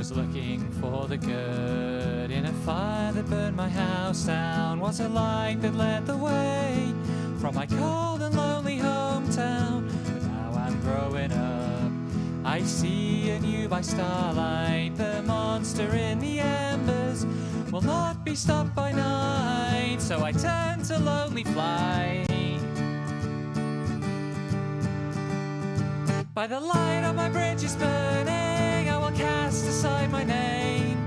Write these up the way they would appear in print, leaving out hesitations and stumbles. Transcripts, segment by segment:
was looking for the good in a fire that burned my house down. Was a light that led the way from my cold and lonely hometown. But now I'm growing up, I see anew by starlight. The monster in the embers will not be stopped by night. So I turn to lonely flight. By the light on my bridges burning, I will cast aside my name.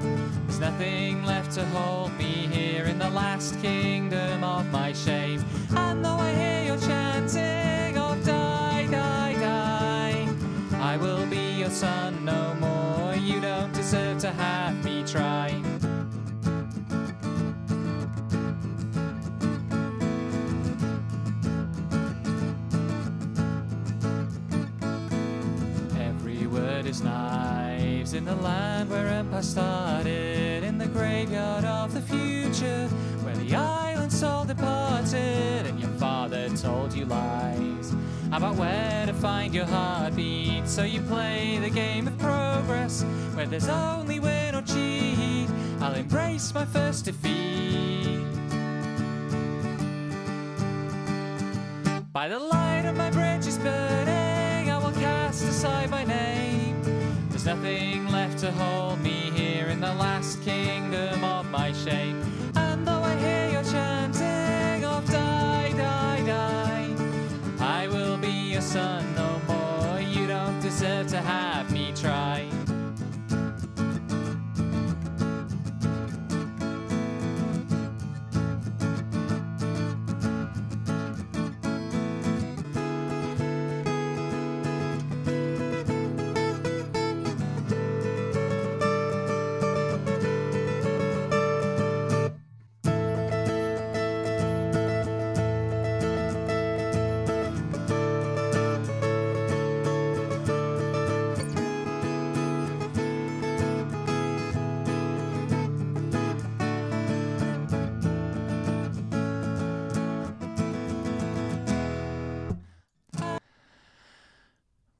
There's nothing left to hold me here in the last kingdom of my shame. And though I hear your chanting of die, die, die, I will be your son no more. You don't deserve to have me try. Is knives in the land where empire started, in the graveyard of the future where the island soul departed. And your father told you lies about where to find your heartbeat, so you play the game of progress where there's only win or cheat. I'll embrace my first defeat. By the light of my bridges burning, I will cast aside my name. There's nothing left to hold me here in the last kingdom of my shame. And though I hear your chanting of die, die, die, I will be your son no more. You don't deserve to have me try.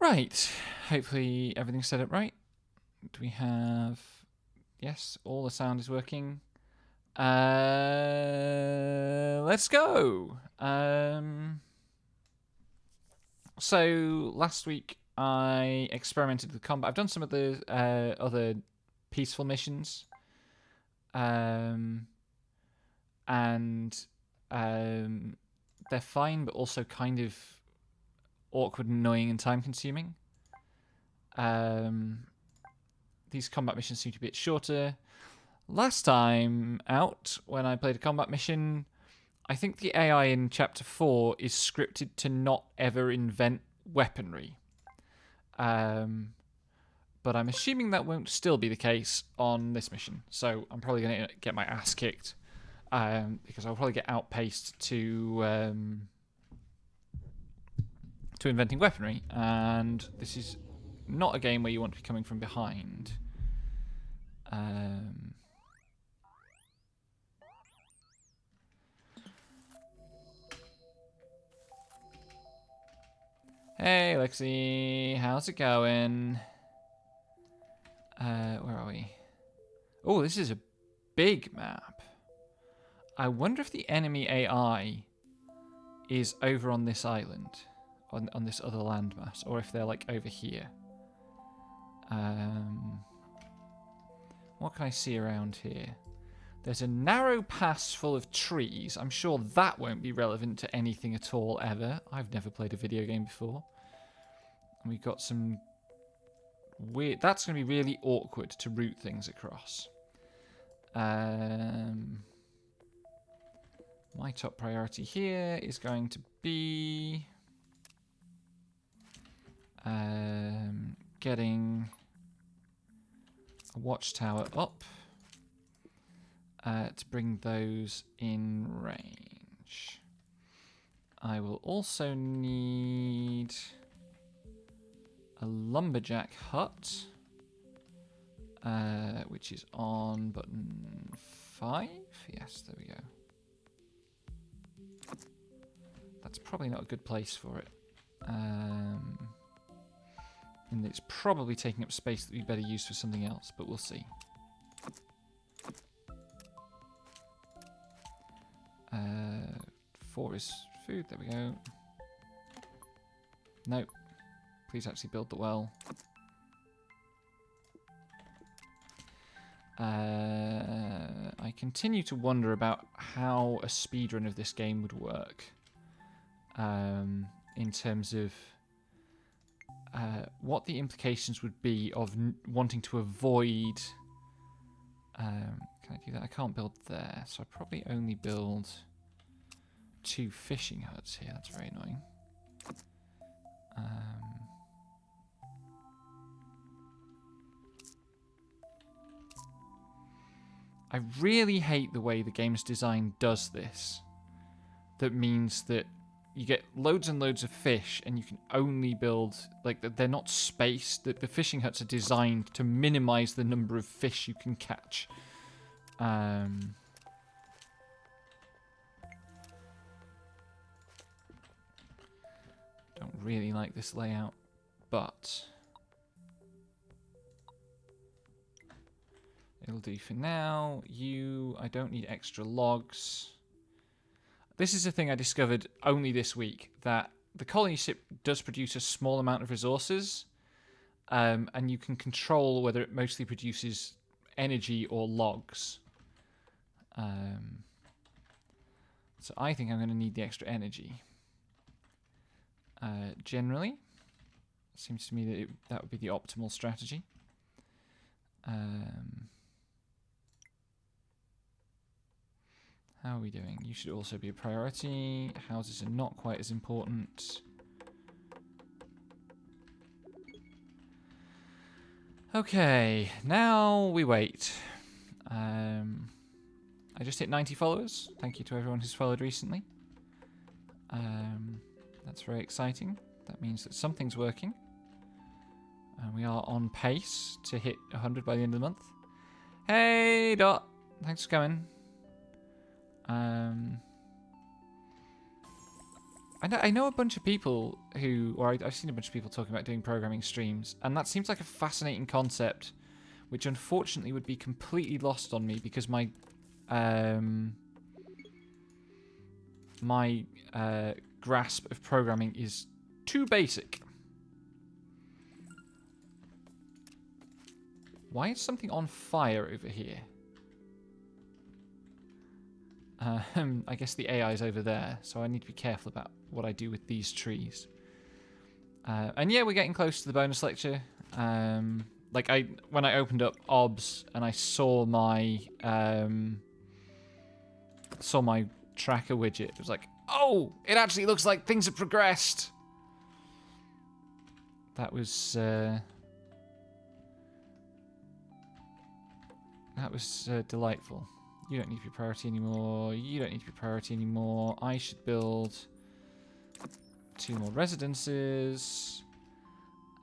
Right, hopefully everything's set up right. Do we have... Yes, all the sound is working. Let's go! So, last week I experimented with combat. I've done some of the other peaceful missions. And they're fine, but also kind of awkward, annoying, and time-consuming. These combat missions seem to be a bit shorter. Last time out, when I played a combat mission, I think the AI in Chapter 4 is scripted to not ever invent weaponry. But I'm assuming that won't still be the case on this mission. So I'm probably going to get my ass kicked. Because I'll probably get outpaced to inventing weaponry, and this is not a game where you want to be coming from behind. Hey Lexi, how's it going? Where are we? Oh, this is a big map. I wonder if the enemy AI is over on this island. On this other landmass, or if they're like over here. What can I see around here? There's a narrow pass full of trees. I'm sure that won't be relevant to anything at all ever. I've never played a video game before. And we've got some weird... That's going to be really awkward to route things across. My top priority here is going to be... getting a watchtower up to bring those in range. I will also need a lumberjack hut, which is on button 5. Yes, there we go. That's probably not a good place for it. In thinking that it's probably taking up space that we better use for something else, but we'll see. 4 is food. There we go. Nope. Please actually build the well. I continue to wonder about how a speedrun of this game would work. In terms of what the implications would be of wanting to avoid... can I do that? I can't build there, so I probably only build 2 fishing huts here. That's very annoying. I really hate the way the game's design does this. That means that you get loads and loads of fish and you can only build... Like, they're not spaced. The fishing huts are designed to minimize the number of fish you can catch. Don't really like this layout, but... it'll do for now. I don't need extra logs. This is a thing I discovered only this week, that the colony ship does produce a small amount of resources, and you can control whether it mostly produces energy or logs. So I think I'm going to need the extra energy. Generally, it seems to me that that would be the optimal strategy. How are we doing? You should also be a priority. Houses are not quite as important. Okay, now we wait. I just hit 90 followers. Thank you to everyone who's followed recently. That's very exciting. That means that something's working. And we are on pace to hit 100 by the end of the month. Hey, Dot. Thanks for coming. I know a bunch of people who, or I've seen a bunch of people talking about doing programming streams, and that seems like a fascinating concept, which unfortunately would be completely lost on me because my grasp of programming is too basic. Why is something on fire over here? I guess the AI is over there, so I need to be careful about what I do with these trees. And yeah, we're getting close to the bonus lecture. Like when I opened up OBS and I saw my tracker widget, it was like, oh, it actually looks like things have progressed. That was delightful. You don't need to be priority anymore. You don't need to be priority anymore. I should build 2 more residences.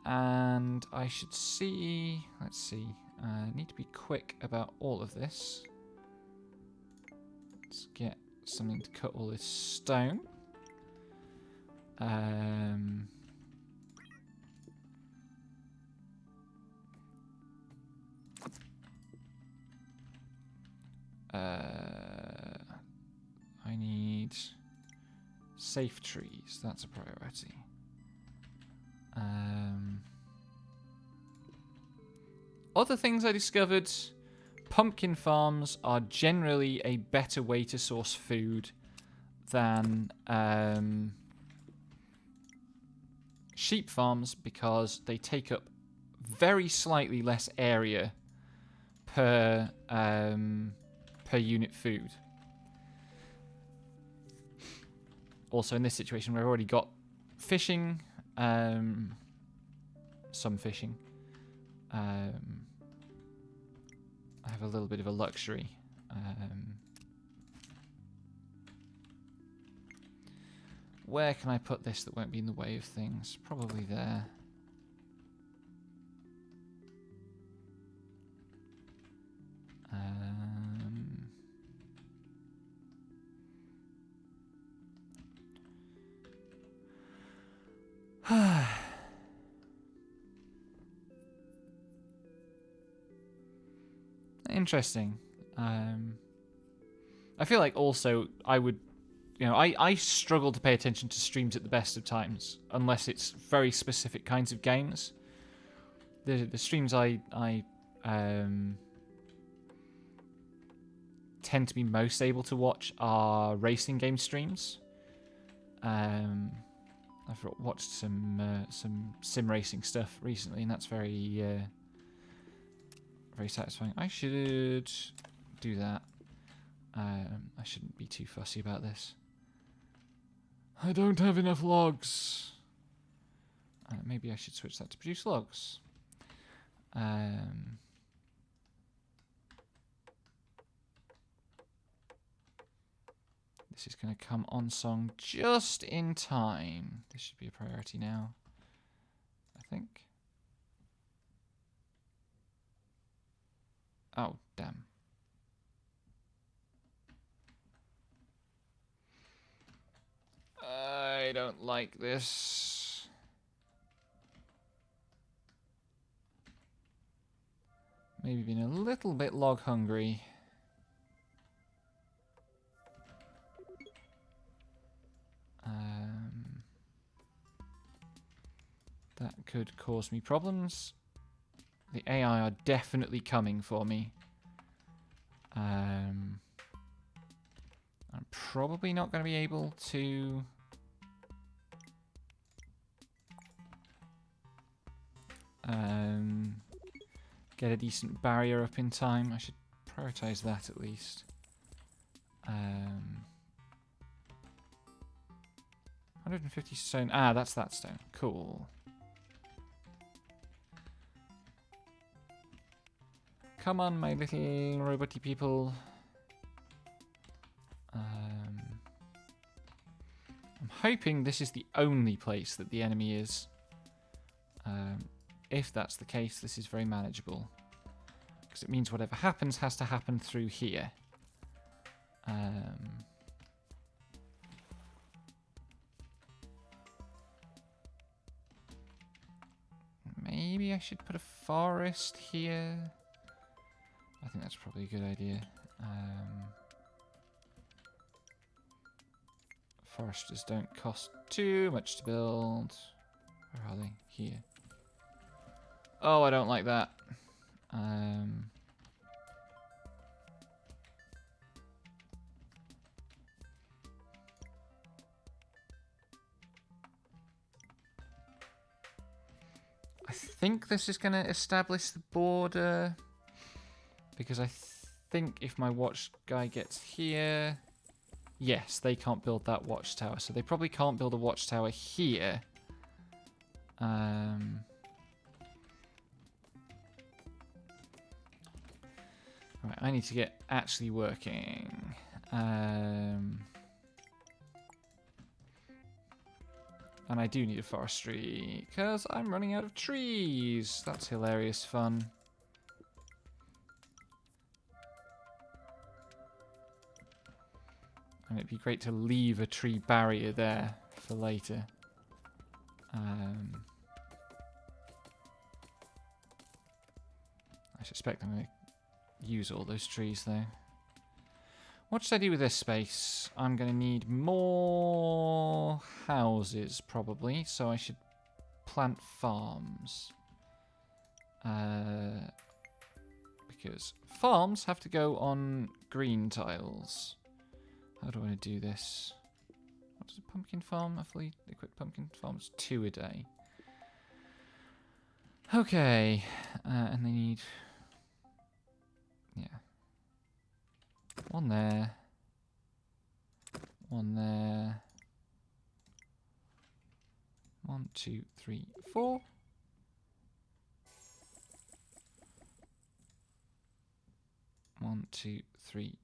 And I should see... Let's see. I need to be quick about all of this. Let's get something to cut all this stone. I need safe trees. That's a priority. Other things I discovered: pumpkin farms are generally a better way to source food than sheep farms because they take up very slightly less area per unit food. Also, in this situation, we've already got fishing, some fishing. I have a little bit of a luxury. Where can I put this that won't be in the way of things? Probably there. Interesting. I feel like also I would, I struggle to pay attention to streams at the best of times unless it's very specific kinds of games. The streams I tend to be most able to watch are racing game streams. I've watched some sim racing stuff recently, and that's very very satisfying. I should do that. I shouldn't be too fussy about this. I don't have enough logs. Maybe I should switch that to produce logs. This is going to come on song just in time. This should be a priority now, I think. Oh, damn. I don't like this. Maybe being a little bit log hungry. That could cause me problems. The AI are definitely coming for me. I'm probably not going to be able to get a decent barrier up in time. I should prioritize that at least. 150 stone. Ah, that's that stone. Cool. Come on, my little roboty people. I'm hoping this is the only place that the enemy is. If that's the case, this is very manageable. Because it means whatever happens has to happen through here. Maybe I should put a forest here. I think that's probably a good idea. Foresters don't cost too much to build. Where are they? Here. Oh, I don't like that. I think this is going to establish the border. Because I think if my watch guy gets here... Yes, they can't build that watchtower. So they probably can't build a watchtower here. Right, I need to get actually working. And I do need a forestry, because I'm running out of trees. That's hilarious fun. And it'd be great to leave a tree barrier there for later. I suspect I'm going to use all those trees though. What should I do with this space? I'm going to need more houses probably, so I should plant farms. Because farms have to go on green tiles. How do I want to do this? What does a pumpkin farm, a fully equipped pumpkin farm? It's 2 a day. Okay, and they need... Yeah. 1 there. 1 there. 1, 2, 3, 4. One, 2, 3,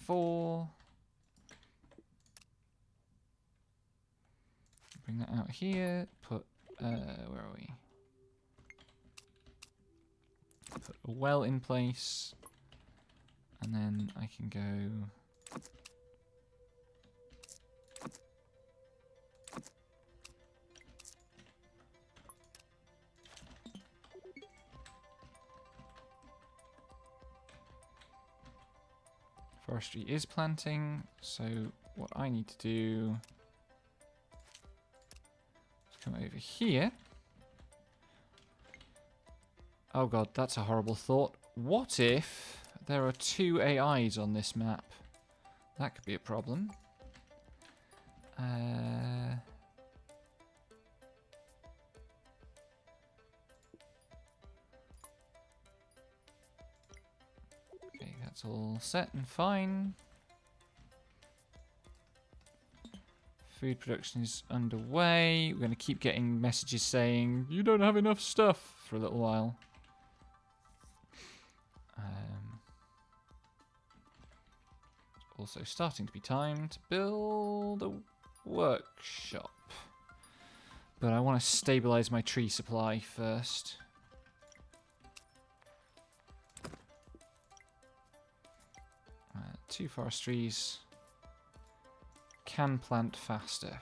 4. Bring that out here. Put, where are we? Put a well in place. And then I can go... forestry is planting, so what I need to do is come over here. Oh god, that's a horrible thought. What if there are 2 AIs on this map? That could be a problem. Okay, that's all set and fine. Food production is underway. We're going to keep getting messages saying, you don't have enough stuff, for a little while. Also starting to be time to build a workshop. But I want to stabilize my tree supply first. 2 forestries can plant faster.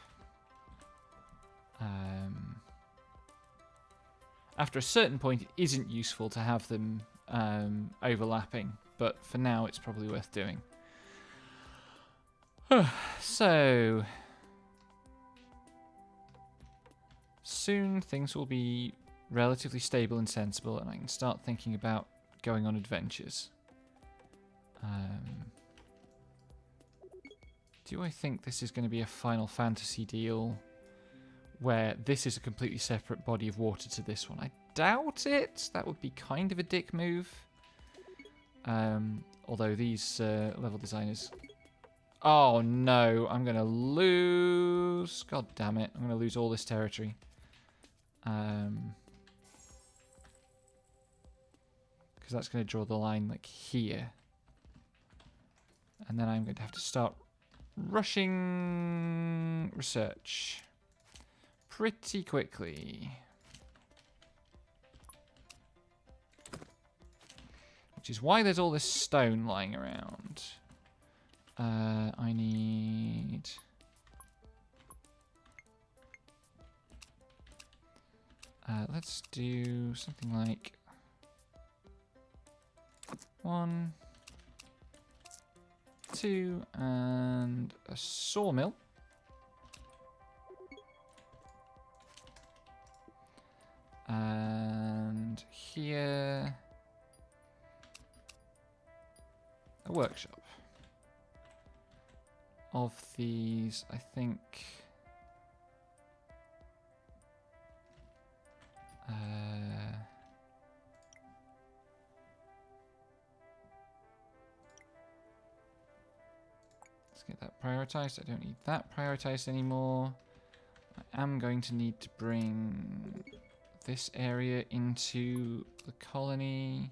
After a certain point, it isn't useful to have them overlapping, but for now, it's probably worth doing. So, soon things will be relatively stable and sensible, and I can start thinking about going on adventures. Do I think this is going to be a Final Fantasy deal where this is a completely separate body of water to this one? I doubt it. That would be kind of a dick move. Although these level designers... Oh no, I'm going to lose... God damn it, I'm going to lose all this territory. Because that's going to draw the line like here. And then I'm going to have to start rushing research pretty quickly. Which is why there's all this stone lying around. I need... let's do something like 1, 2, and a sawmill. And here a workshop. Of these, I think let's get that prioritized. I don't need that prioritized anymore. I am going to need to bring this area into the colony.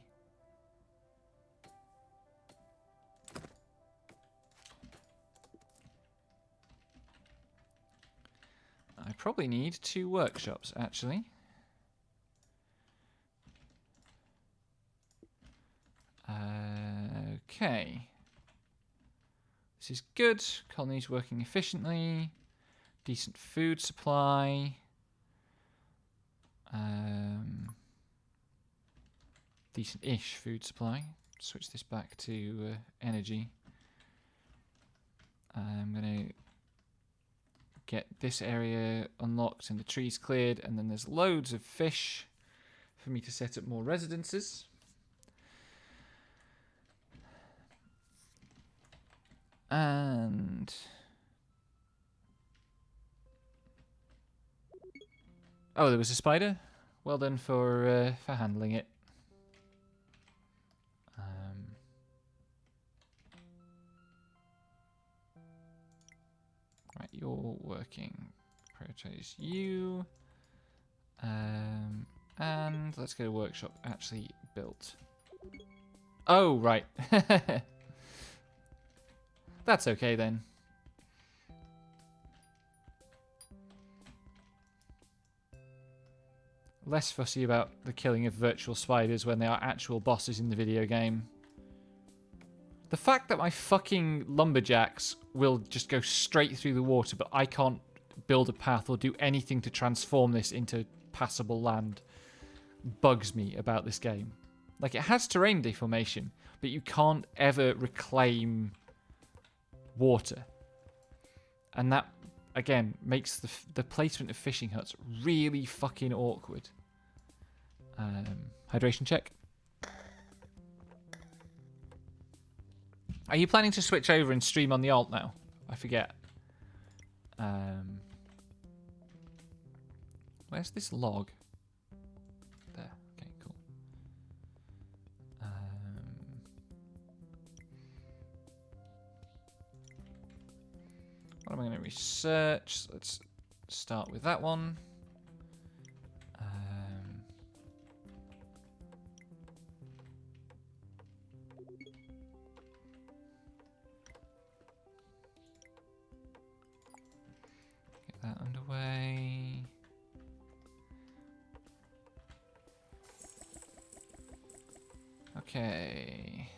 I probably need 2 workshops, actually. Okay. This is good. Colony's working efficiently. Decent food supply. Decent-ish food supply. Switch this back to energy. I'm going to get this area unlocked and the trees cleared, and then there's loads of fish for me to set up more residences. And oh, there was a spider. Well done for handling it. Right, you're working. Prioritize you. And let's get a workshop actually built. Oh, right. That's okay then. Less fussy about the killing of virtual spiders when they are actual bosses in the video game. The fact that my fucking lumberjacks will just go straight through the water, but I can't build a path or do anything to transform this into passable land, bugs me about this game. Like, it has terrain deformation, but you can't ever reclaim water. And that, again, makes the placement of fishing huts really fucking awkward. Hydration check. Are you planning to switch over and stream on the alt now? I forget. Where's this log? There. Okay, cool. What am I going to research? Let's start with that one. Get that underway. Okay.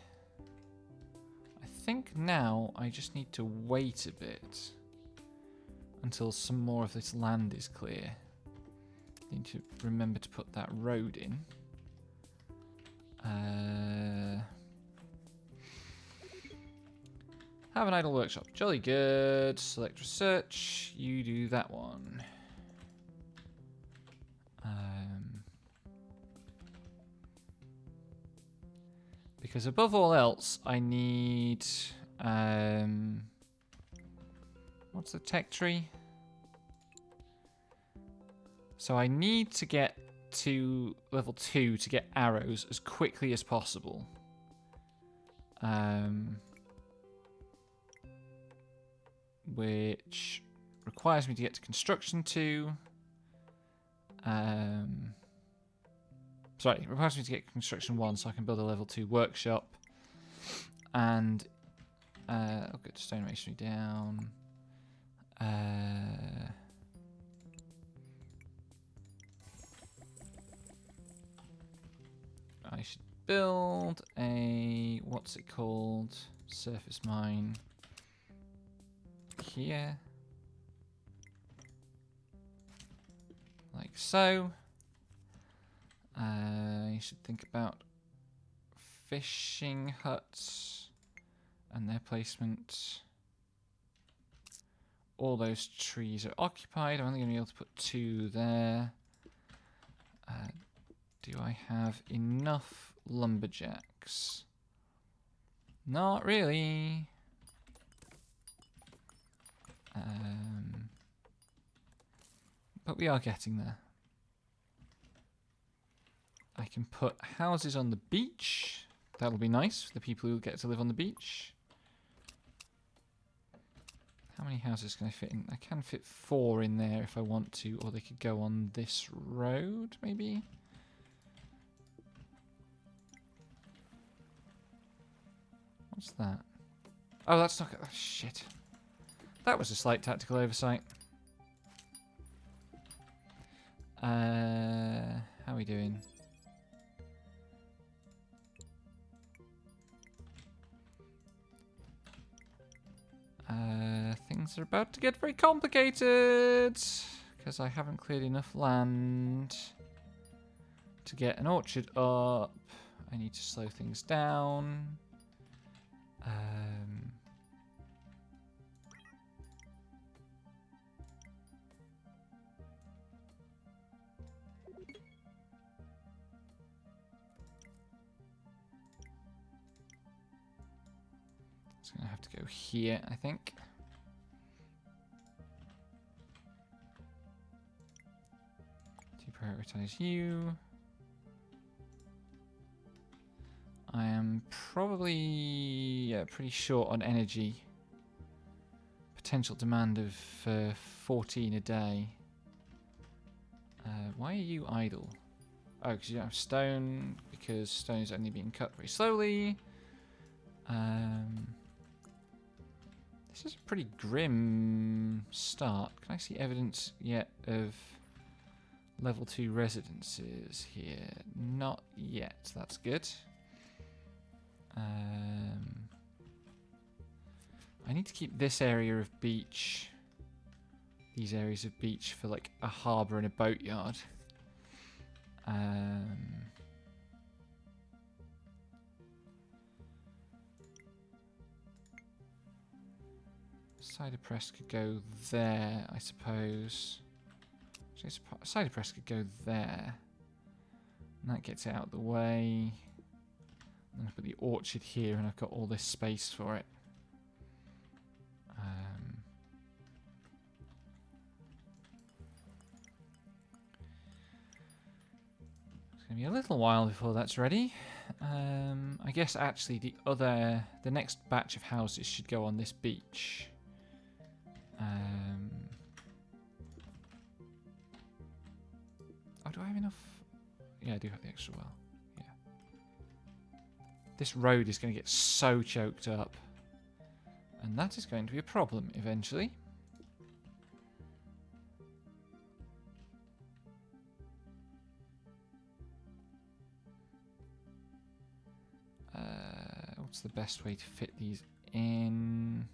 I think now I just need to wait a bit until some more of this land is clear. Need to remember to put that road in. Have an idle workshop. Jolly good. Select research. You do that one. Because above all else, I need... what's the tech tree? So I need to get to level 2 to get arrows as quickly as possible. Which requires me to get to construction 2. Sorry, it requires me to get construction 1 so I can build a level 2 workshop. And I'll get stone masonry down. I should build a, what's it called, surface mine here. Like so. You should think about fishing huts and their placement. All those trees are occupied. I'm only going to be able to put 2 there. Do I have enough lumberjacks? Not really. But we are getting there. I can put houses on the beach. That'll be nice for the people who get to live on the beach. How many houses can I fit in? I can fit 4 in there if I want to, or they could go on this road, maybe? What's that? Oh, that's not... Oh, shit. That was a slight tactical oversight. How are we doing? Things are about to get very complicated because I haven't cleared enough land to get an orchard up. I need to slow things down. It's going to have to go here, I think. Deprioritize you. I am probably pretty short on energy. Potential demand of 14 a day. Why are you idle? Oh, because you don't have stone. Because stone is only being cut very slowly. This is a pretty grim start. Can I see evidence yet of level 2 residences here? Not yet. That's good. I need to keep this area of beach, these areas of beach for like a harbour and a boatyard. Cider press could go there, I suppose. Cider press could go there. And that gets it out of the way. And I put the orchard here and I've got all this space for it. It's going to be a little while before that's ready. I guess actually the next batch of houses should go on this beach. Oh, do I have enough? Yeah, I do have the extra well. Yeah. This road is going to get so choked up. And that is going to be a problem eventually. What's the best way to fit these in?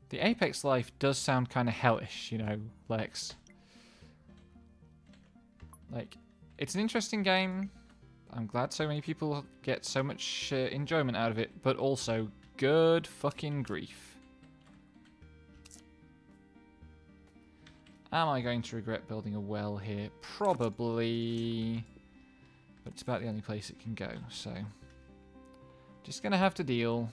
The Apex life does sound kind of hellish, you know, Lex. Like, it's an interesting game. I'm glad so many people get so much enjoyment out of it, but also, good fucking grief. Am I going to regret building a well here? Probably. But it's about the only place it can go, so. Just gonna have to deal.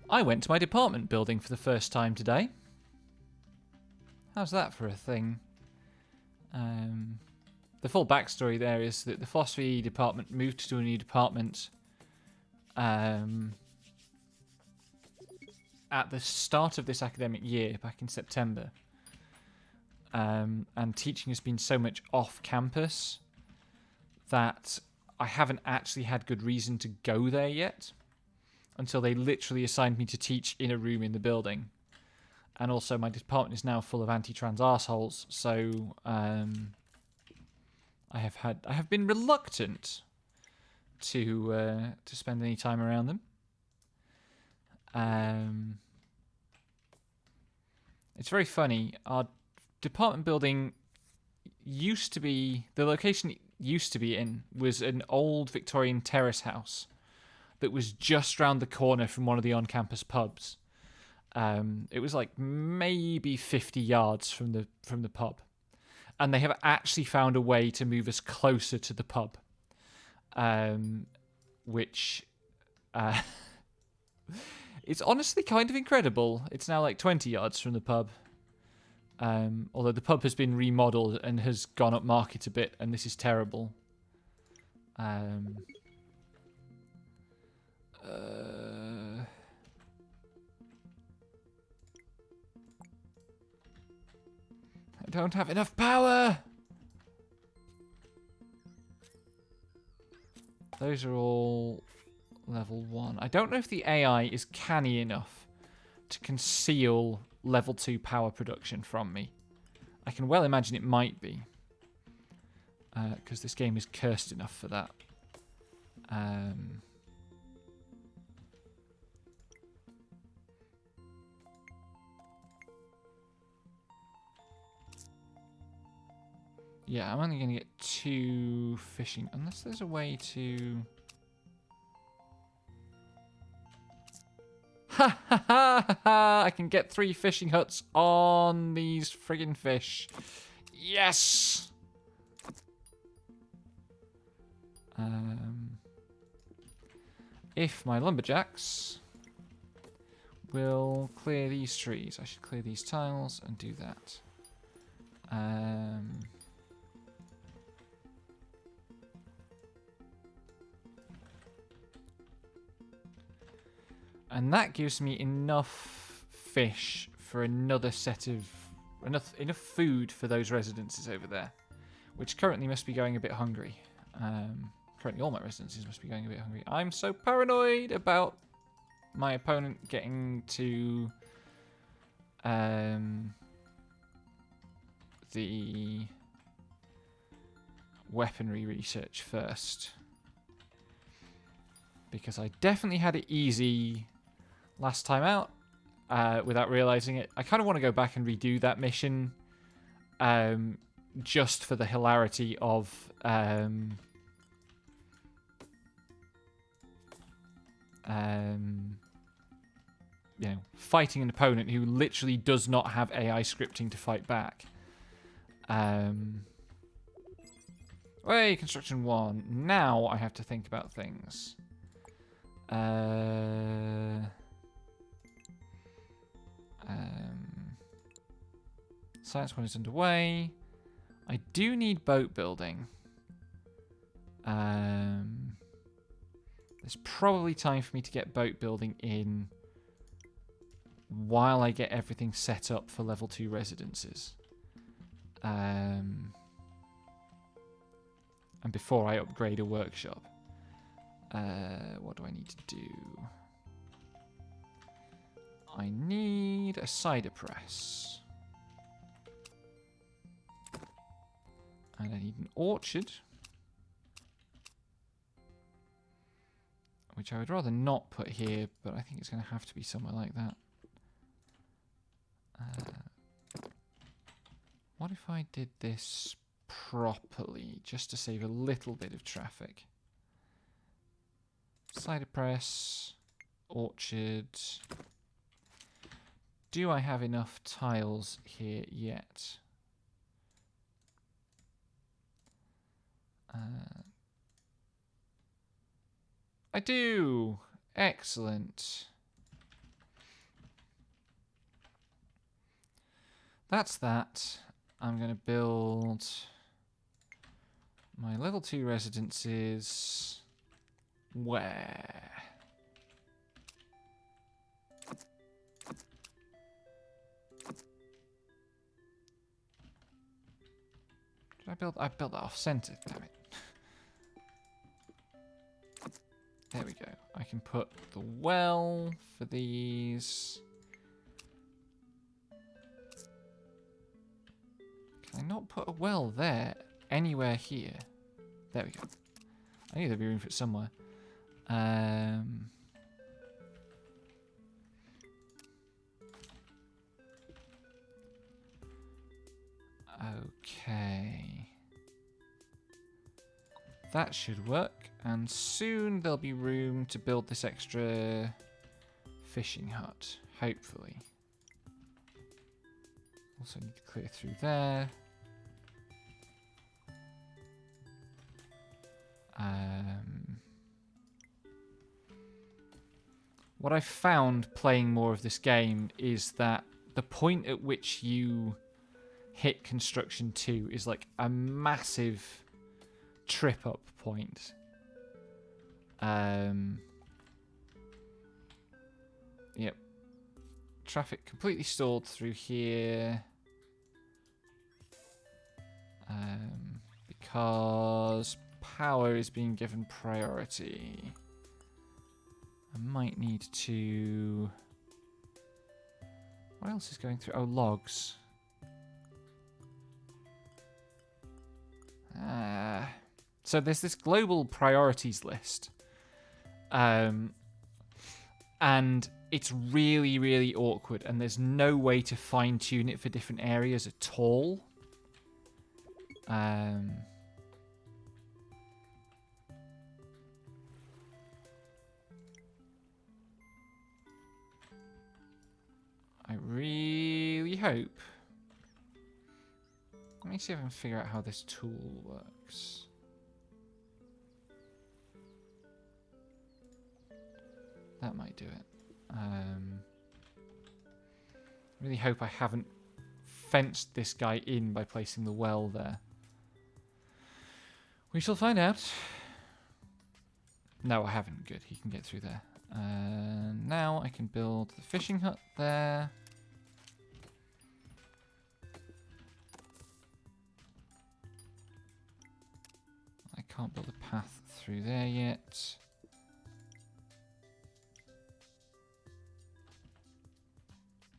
I went to my department building for the first time today. How's that for a thing? The full backstory there is that the philosophy department moved to a new department at the start of this academic year, back in September. And teaching has been so much off campus that I haven't actually had good reason to go there yet. Until they literally assigned me to teach in a room in the building. And also my department is now full of anti-trans arseholes, so I have been reluctant to spend any time around them. It's very funny. Our department building used to be, the location it used to be in was an old Victorian terrace house that was just round the corner from one of the on-campus pubs. It was like maybe 50 yards from the pub. And they have actually found a way to move us closer to the pub. Which it's honestly kind of incredible. It's now like 20 yards from the pub. Although the pub has been remodeled and has gone up market a bit, and this is terrible. I don't have enough power! Those are all level 1. I don't know if the AI is canny enough to conceal level 2 power production from me. I can well imagine it might be. Because this game is cursed enough for that. Yeah, I'm only going to get 2 fishing, unless there's a way to... Ha ha ha ha! I can get 3 fishing huts on these friggin' fish. Yes! If my lumberjacks will clear these trees, I should clear these tiles and do that. And that gives me enough fish for another set of... enough food for those residences over there. Which currently must be going a bit hungry. Currently all my residences must be going a bit hungry. I'm so paranoid about my opponent getting to... the weaponry research first. Because I definitely had it easy last time out without realizing it. I kind of want to go back and redo that mission just for the hilarity of you know, fighting an opponent who literally does not have AI scripting to fight back. Hey, construction 1. Now I have to think about things. Science 1 is underway. I do need boat building. There's probably time for me to get boat building in while I get everything set up for level 2 residences. And before I upgrade a workshop. What do I need to do? I need a cider press. And I need an orchard. Which I would rather not put here, but I think it's going to have to be somewhere like that. What if I did this properly, just to save a little bit of traffic? Cider press, orchard. Do I have enough tiles here yet? I do! Excellent. That's that. I'm going to build my level 2 residences. Where? Did I build? I built that off center, damn it. There we go. I can put the well for these. Can I not put a well there? Anywhere here? There we go. I knew there'd be room for it somewhere. Okay. That should work. And soon there'll be room to build this extra fishing hut. Hopefully. Also need to clear through there. What I found playing more of this game is that the point at which you hit construction 2 is like a massive trip up point. Yep. Traffic completely stalled through here. Because power is being given priority. I might need to... What else is going through? Oh, logs. So there's this global priorities list. And it's really, really awkward. And there's no way to fine-tune it for different areas at all. I really hope. Let me see if I can figure out how this tool works. That might do it. Really hope I haven't fenced this guy in by placing the well there. We shall find out. No, I haven't. Good, he can get through there. Now I can build the fishing hut there. I can't build a path through there yet.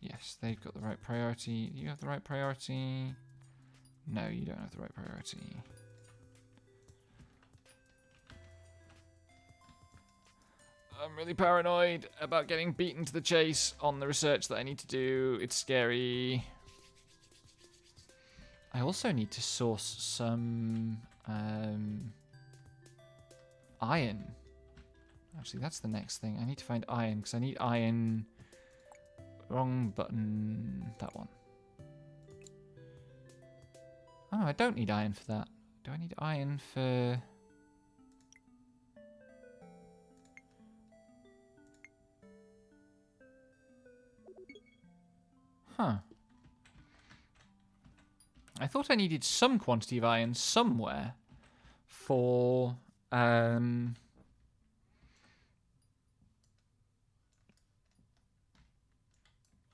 Yes, they've got the right priority. Do you have the right priority? No, you don't have the right priority. really paranoid about getting beaten to the chase on the research that I need to do. It's scary. I also need to source some iron. Actually, that's the next thing. I need to find iron, because I need iron... Wrong button. That one. Oh, no, I don't need iron for that. Do I need iron for... Huh. I thought I needed some quantity of iron somewhere for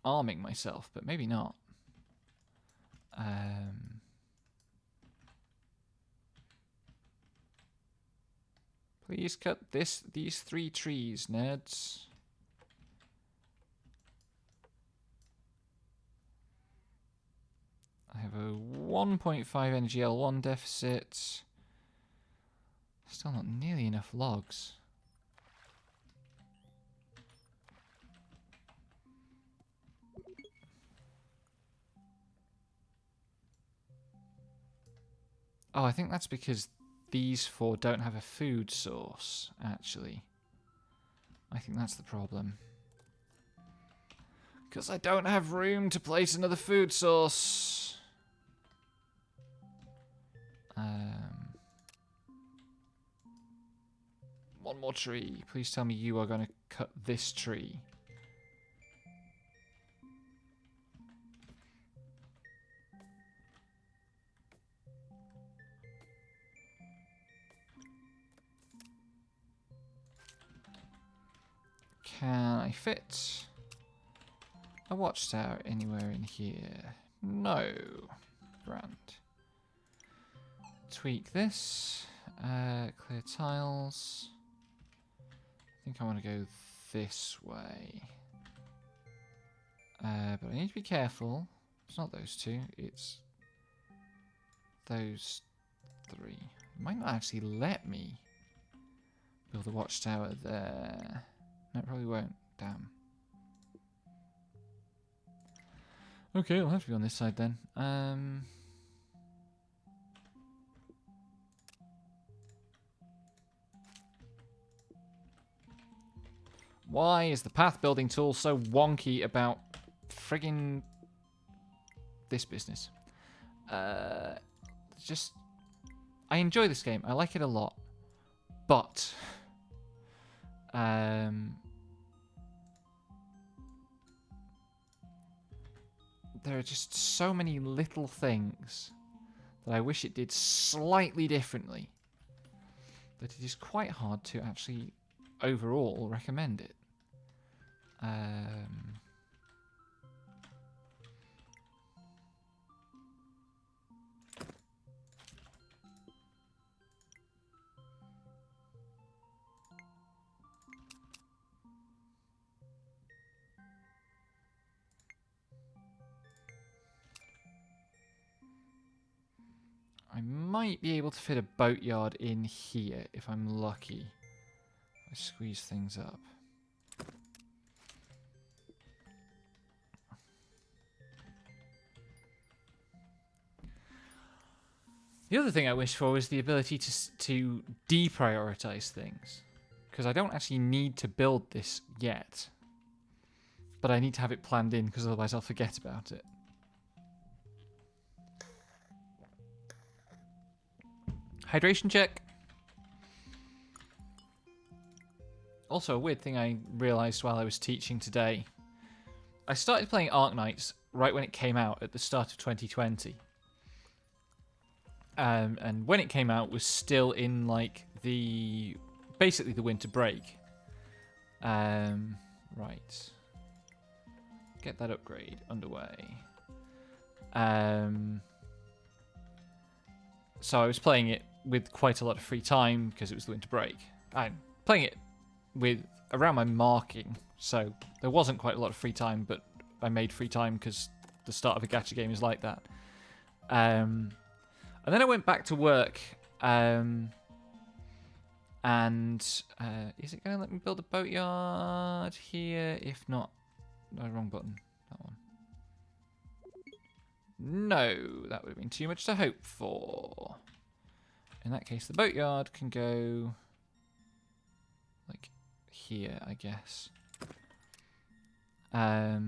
arming myself, but maybe not. Please cut these 3 trees, nerds. I have a 1.5 energy L1 deficit. Still not nearly enough logs. Oh, I think that's because these 4 don't have a food source, actually. I think that's the problem. Because I don't have room to place another food source. One more tree. Please tell me you are going to cut this tree. Can I fit a watchtower anywhere in here? No. Grand. Tweak this. Clear tiles. I think I want to go this way. But I need to be careful. It's not those 2. It's those 3. It might not actually let me build a watchtower there. No, it probably won't. Damn. Okay, I'll have to be on this side then. Why is the path building tool so wonky about friggin' this business? Just... I enjoy this game. I like it a lot. But... there are just so many little things that I wish it did slightly differently that it is quite hard to actually overall recommend it. I might be able to fit a boatyard in here if I'm lucky. I squeeze things up. The other thing I wish for was the ability to deprioritize things. Because I don't actually need to build this yet. But I need to have it planned in because otherwise I'll forget about it. Hydration check. Also, a weird thing I realised while I was teaching today. I started playing Arknights right when it came out at the start of 2020. And when it came out was still in like basically the winter break. Right. Get that upgrade underway. So I was playing it with quite a lot of free time because it was the winter break. I'm playing it with around my marking, so there wasn't quite a lot of free time, but I made free time because the start of a gacha game is like that. And then I went back to work, and And is it going to let me build a boatyard here? If not, no, wrong button. That one. No, that would have been too much to hope for. In that case, the boatyard can go like here, I guess. But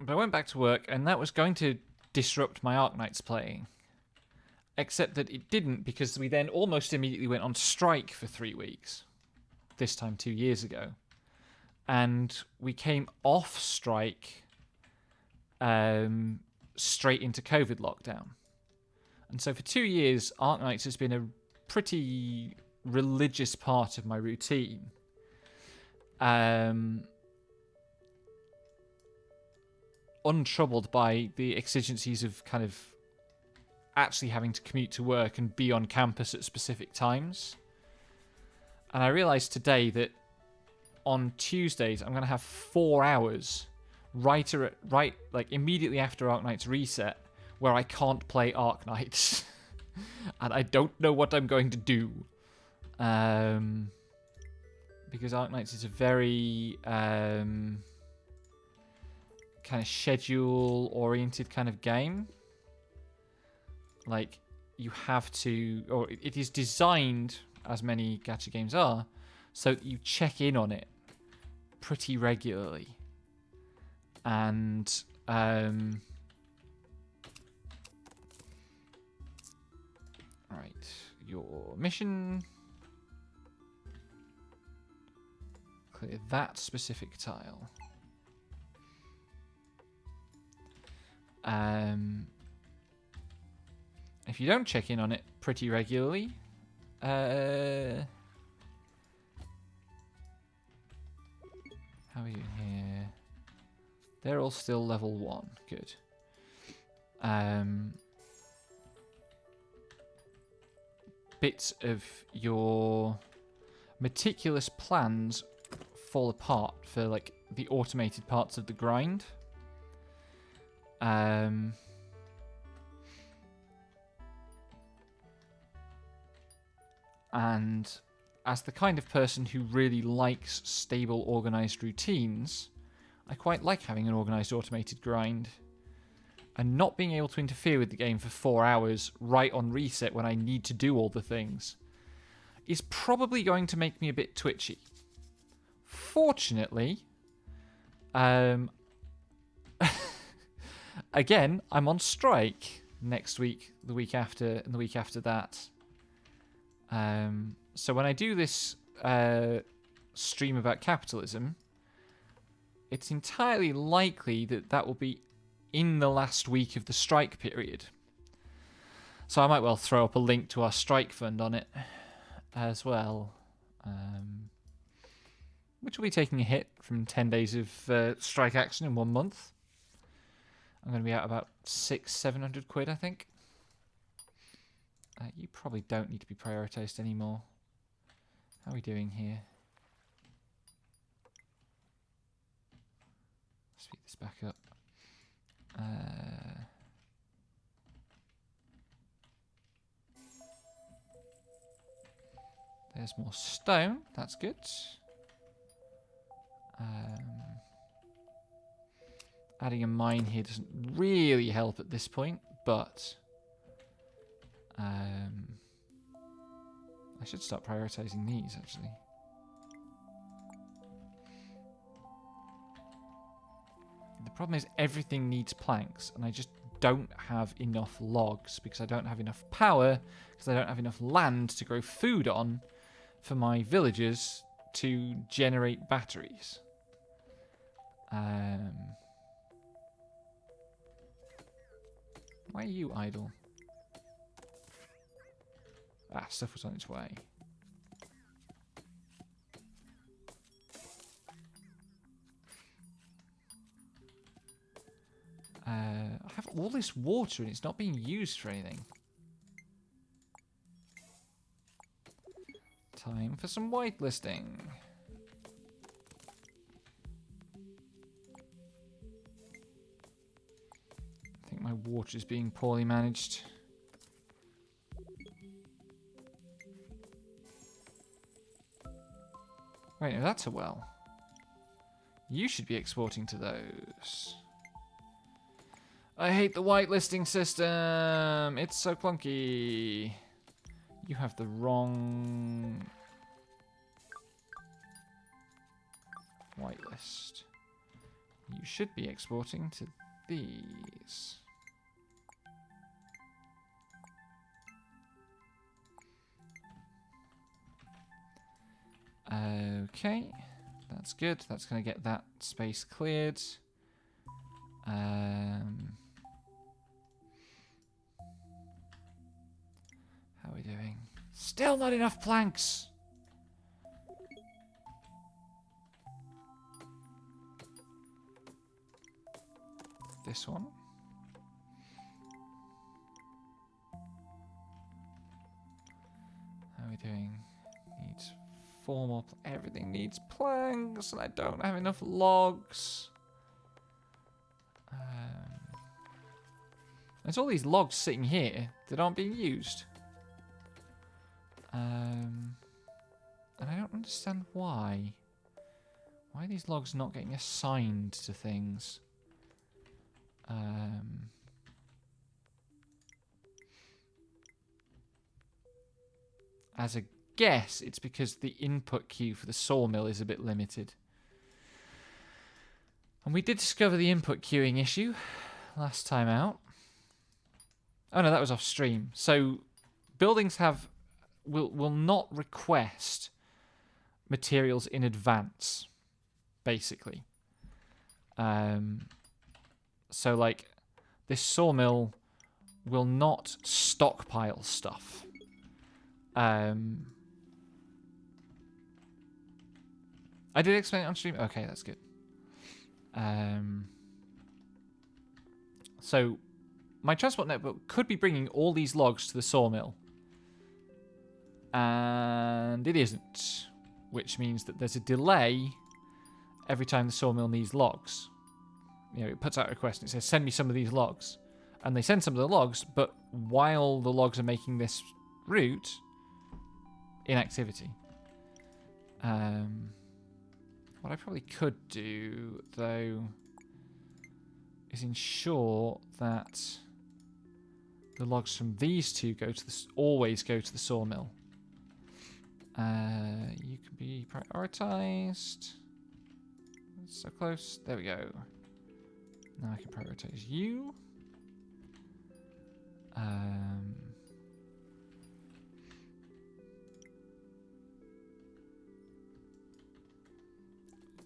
I went back to work, and that was going to disrupt my Arknights playing. Except that it didn't, because we then almost immediately went on strike for 3 weeks. This time 2 years ago. And we came off strike straight into COVID lockdown. And so for 2 years, Arknights has been a pretty religious part of my routine. Untroubled by the exigencies of kind of actually having to commute to work and be on campus at specific times. And I realised today that on Tuesdays I'm going to have 4 hours right like immediately after Arknights reset where I can't play Arknights. And I don't know what I'm going to do. Because Arknights is a very kind of schedule oriented kind of game. Like you have to, or it is designed, as many gacha games are, so that you check in on it pretty regularly. And right, your mission, clear that specific tile. If you don't check in on it pretty regularly, how are you here? They're all still level 1. Good. Bits of your meticulous plans fall apart for like the automated parts of the grind. And as the kind of person who really likes stable, organised routines, I quite like having an organised, automated grind. And not being able to interfere with the game for 4 hours right on reset when I need to do all the things is probably going to make me a bit twitchy. Fortunately, again, I'm on strike next week, the week after, and the week after that. So when I do this stream about capitalism, it's entirely likely that that will be in the last week of the strike period. So I might well throw up a link to our strike fund on it as well. Which will be taking a hit from 10 days of strike action in 1 month. I'm going to be out about 600-700 quid, I think. You probably don't need to be prioritised anymore. How are we doing here? Speed this back up. There's more stone. That's good. Adding a mine here doesn't really help at this point, but I should start prioritizing these, actually. The problem is everything needs planks, and I just don't have enough logs because I don't have enough power, because I don't have enough land to grow food on for my villagers to generate batteries. Why are you idle? Ah, stuff was on its way. I have all this water and it's not being used for anything. Time for some whitelisting. I think think my water is being poorly managed. Wait, no, that's a well. You should be exporting to those. I hate the whitelisting system. It's so clunky. You have the wrong whitelist. You should be exporting to these. Okay, that's good. That's going to get that space cleared. How are we doing? Still not enough planks. This one. How are we doing? Needs 4 more. Everything needs planks, and I don't have enough logs. There's all these logs sitting here that aren't being used. And I don't understand why. Why are these logs not getting assigned to things? As a guess, it's because the input queue for the sawmill is a bit limited. And we did discover the input queuing issue last time out. Oh no, that was off stream. So buildings will not request materials in advance, basically. So like this sawmill will not stockpile stuff. I did explain it on stream. Okay, that's good. So my transport network could be bringing all these logs to the sawmill. And it isn't. Which means that there's a delay every time the sawmill needs logs. You know, it puts out a request and it says, send me some of these logs. And they send some of the logs, but while the logs are making this route, inactivity. What I probably could do, though, is ensure that the logs from these two always go to the sawmill. You can be prioritized. So close. There we go. Now I can prioritize you.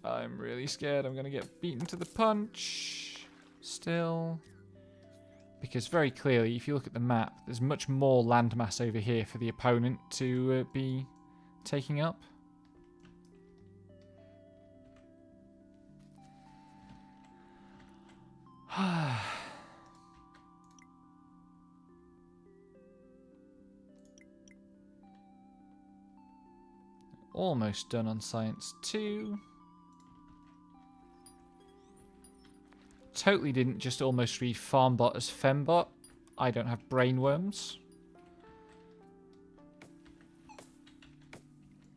I'm really scared I'm going to get beaten to the punch still. Because very clearly, if you look at the map, there's much more landmass over here for the opponent to be taking up. Almost done on Science 2. Totally didn't just almost read Farmbot as Fembot. I don't have brainworms.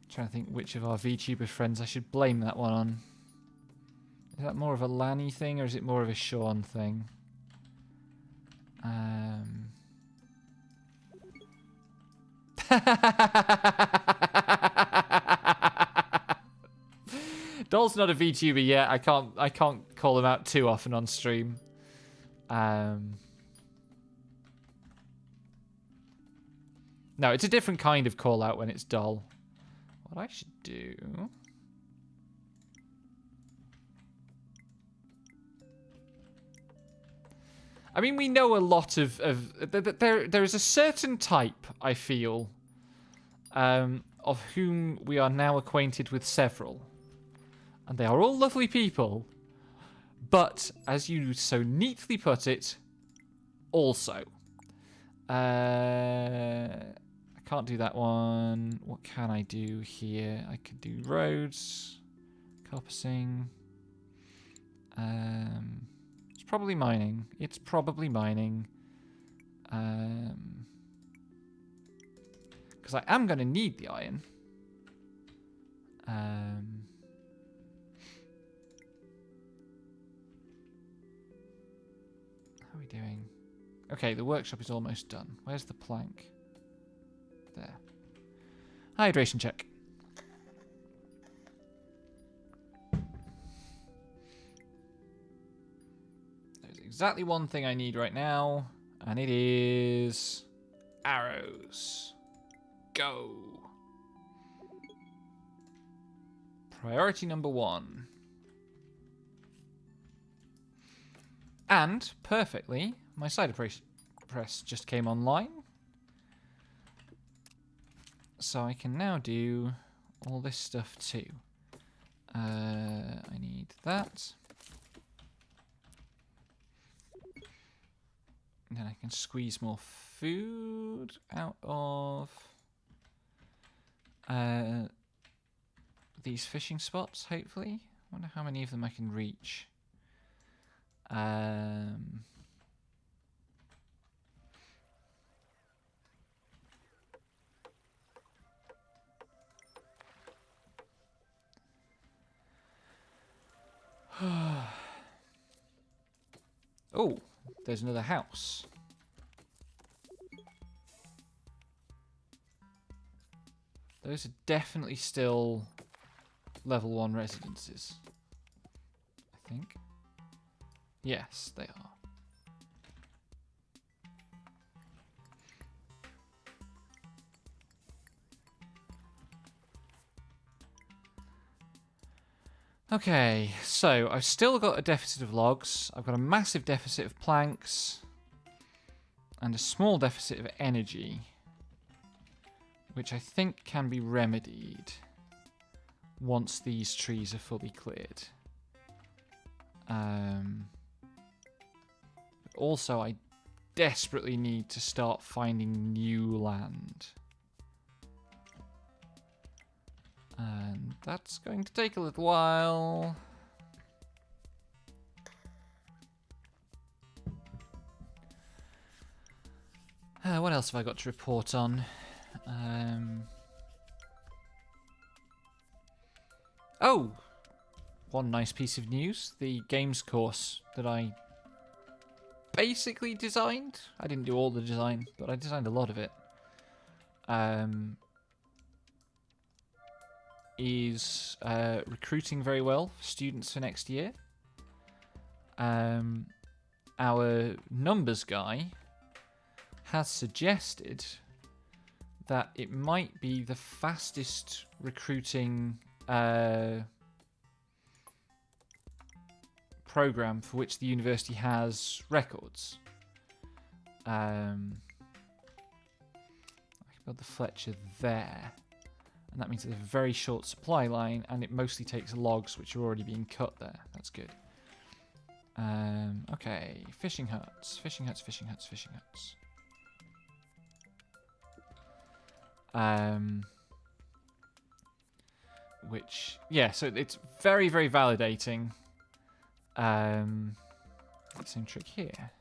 Trying to think which of our VTuber friends I should blame that one on. Is that more of a Lanny thing or is it more of a Sean thing? Doll's not a VTuber yet. I can't call him out too often on stream. No, it's a different kind of call out when it's Doll. What I should do... I mean, we know a lot of there is a certain type, I feel, of whom we are now acquainted with several. And they are all lovely people. But, as you so neatly put it, also. I can't do that one. What can I do here? I could do roads. Coppicing. It's probably mining. It's probably mining. Because I am going to need the iron. How are we doing? Okay, the workshop is almost done. Where's the plank? There. Hydration check. There's exactly one thing I need right now, and it is arrows. Go. Priority number 1. And, perfectly, my cider press just came online. So I can now do all this stuff too. I need that. And then I can squeeze more food out of these fishing spots, hopefully. I wonder how many of them I can reach. Oh, there's another house. Those are definitely still level 1 residences, I think. Yes, they are. Okay, so I've still got a deficit of logs. I've got a massive deficit of planks. And a small deficit of energy. Which I think can be remedied once these trees are fully cleared. Also, I desperately need to start finding new land. And that's going to take a little while. What else have I got to report on? Oh! One nice piece of news. The games course that I basically designed. I didn't do all the design, but I designed a lot of it. Is recruiting very well for students for next year. Our numbers guy has suggested that it might be the fastest recruiting program for which the university has records. I can build the Fletcher there. And that means there's a very short supply line, and it mostly takes logs which are already being cut there. That's good. Okay, fishing huts, fishing huts, fishing huts, fishing huts. Which, yeah, so it's very, very validating. Same trick here.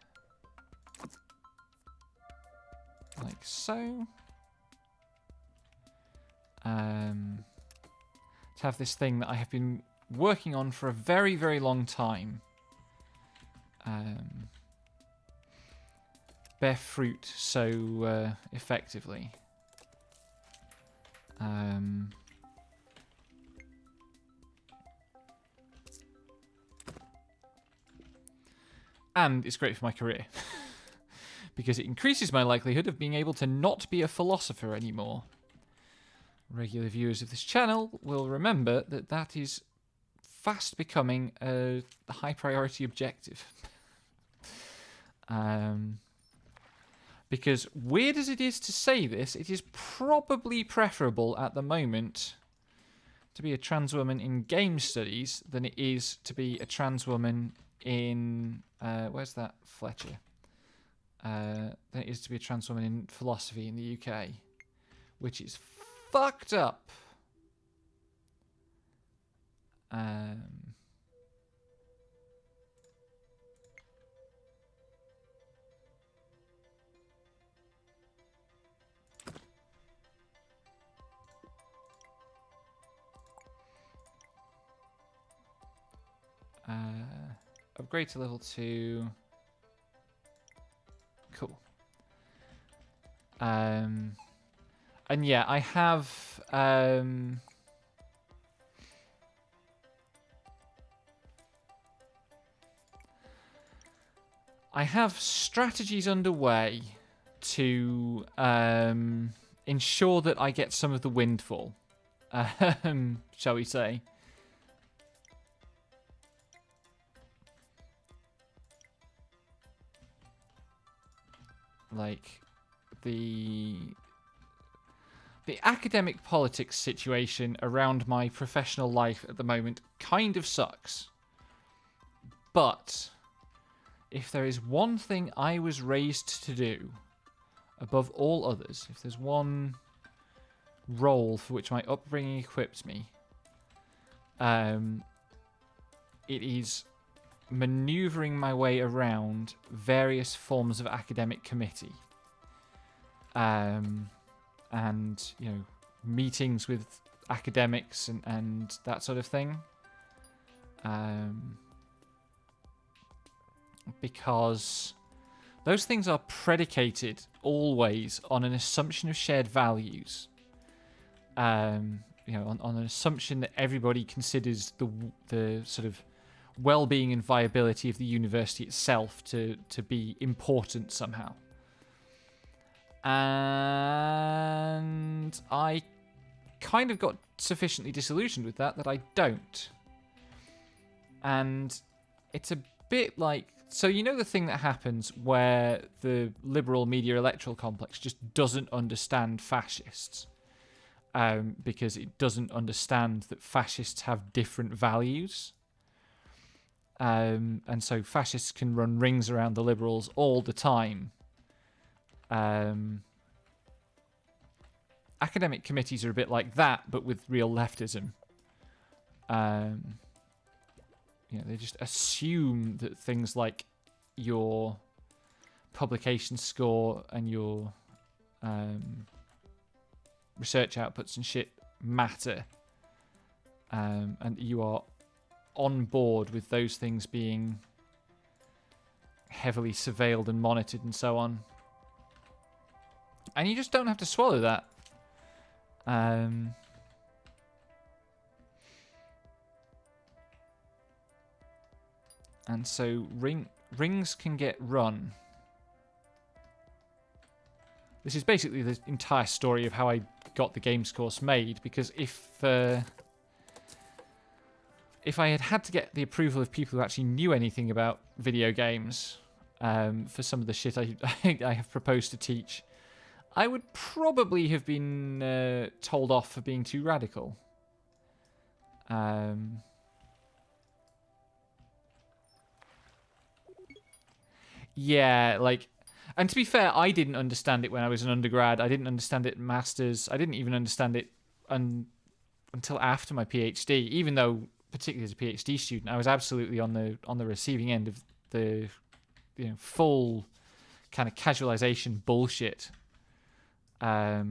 Like so. To have this thing that I have been working on for a very, very long time bear fruit so effectively. And it's great for my career because it increases my likelihood of being able to not be a philosopher anymore. Regular viewers of this channel will remember that that is fast becoming a high priority objective. Because weird as it is to say this, it is probably preferable at the moment to be a trans woman in game studies than it is to be a trans woman in where's that Fletcher? Than it is to be a trans woman in philosophy in the UK, which is fucked up. upgrade to level 2. Cool. And yeah, I have strategies underway to ensure that I get some of the windfall, shall we say. Like, the academic politics situation around my professional life at the moment kind of sucks. But if there is one thing I was raised to do above all others, if there's one role for which my upbringing equipped me, it is maneuvering my way around various forms of academic committee. And, you know, meetings with academics and that sort of thing. Because those things are predicated always on an assumption of shared values. You know, on an assumption that everybody considers the sort of well-being and viability of the university itself to be important somehow. And I kind of got sufficiently disillusioned with that I don't. And it's a bit like... So you know the thing that happens where the liberal media electoral complex just doesn't understand fascists because it doesn't understand that fascists have different values. And so fascists can run rings around the liberals all the time. Academic committees are a bit like that, but with real leftism. You know, they just assume that things like your publication score and your research outputs and shit matter, and you are on board with those things being heavily surveilled and monitored and so on. And you just don't have to swallow that. And so rings can get run. This is basically the entire story of how I got the games course made, because if I had had to get the approval of people who actually knew anything about video games for some of the shit I have proposed to teach, I would probably have been told off for being too radical. Yeah, like... And to be fair, I didn't understand it when I was an undergrad. I didn't understand it in masters. I didn't even understand it until after my PhD. Even though, particularly as a PhD student, I was absolutely on the receiving end of the full kind of casualization bullshit that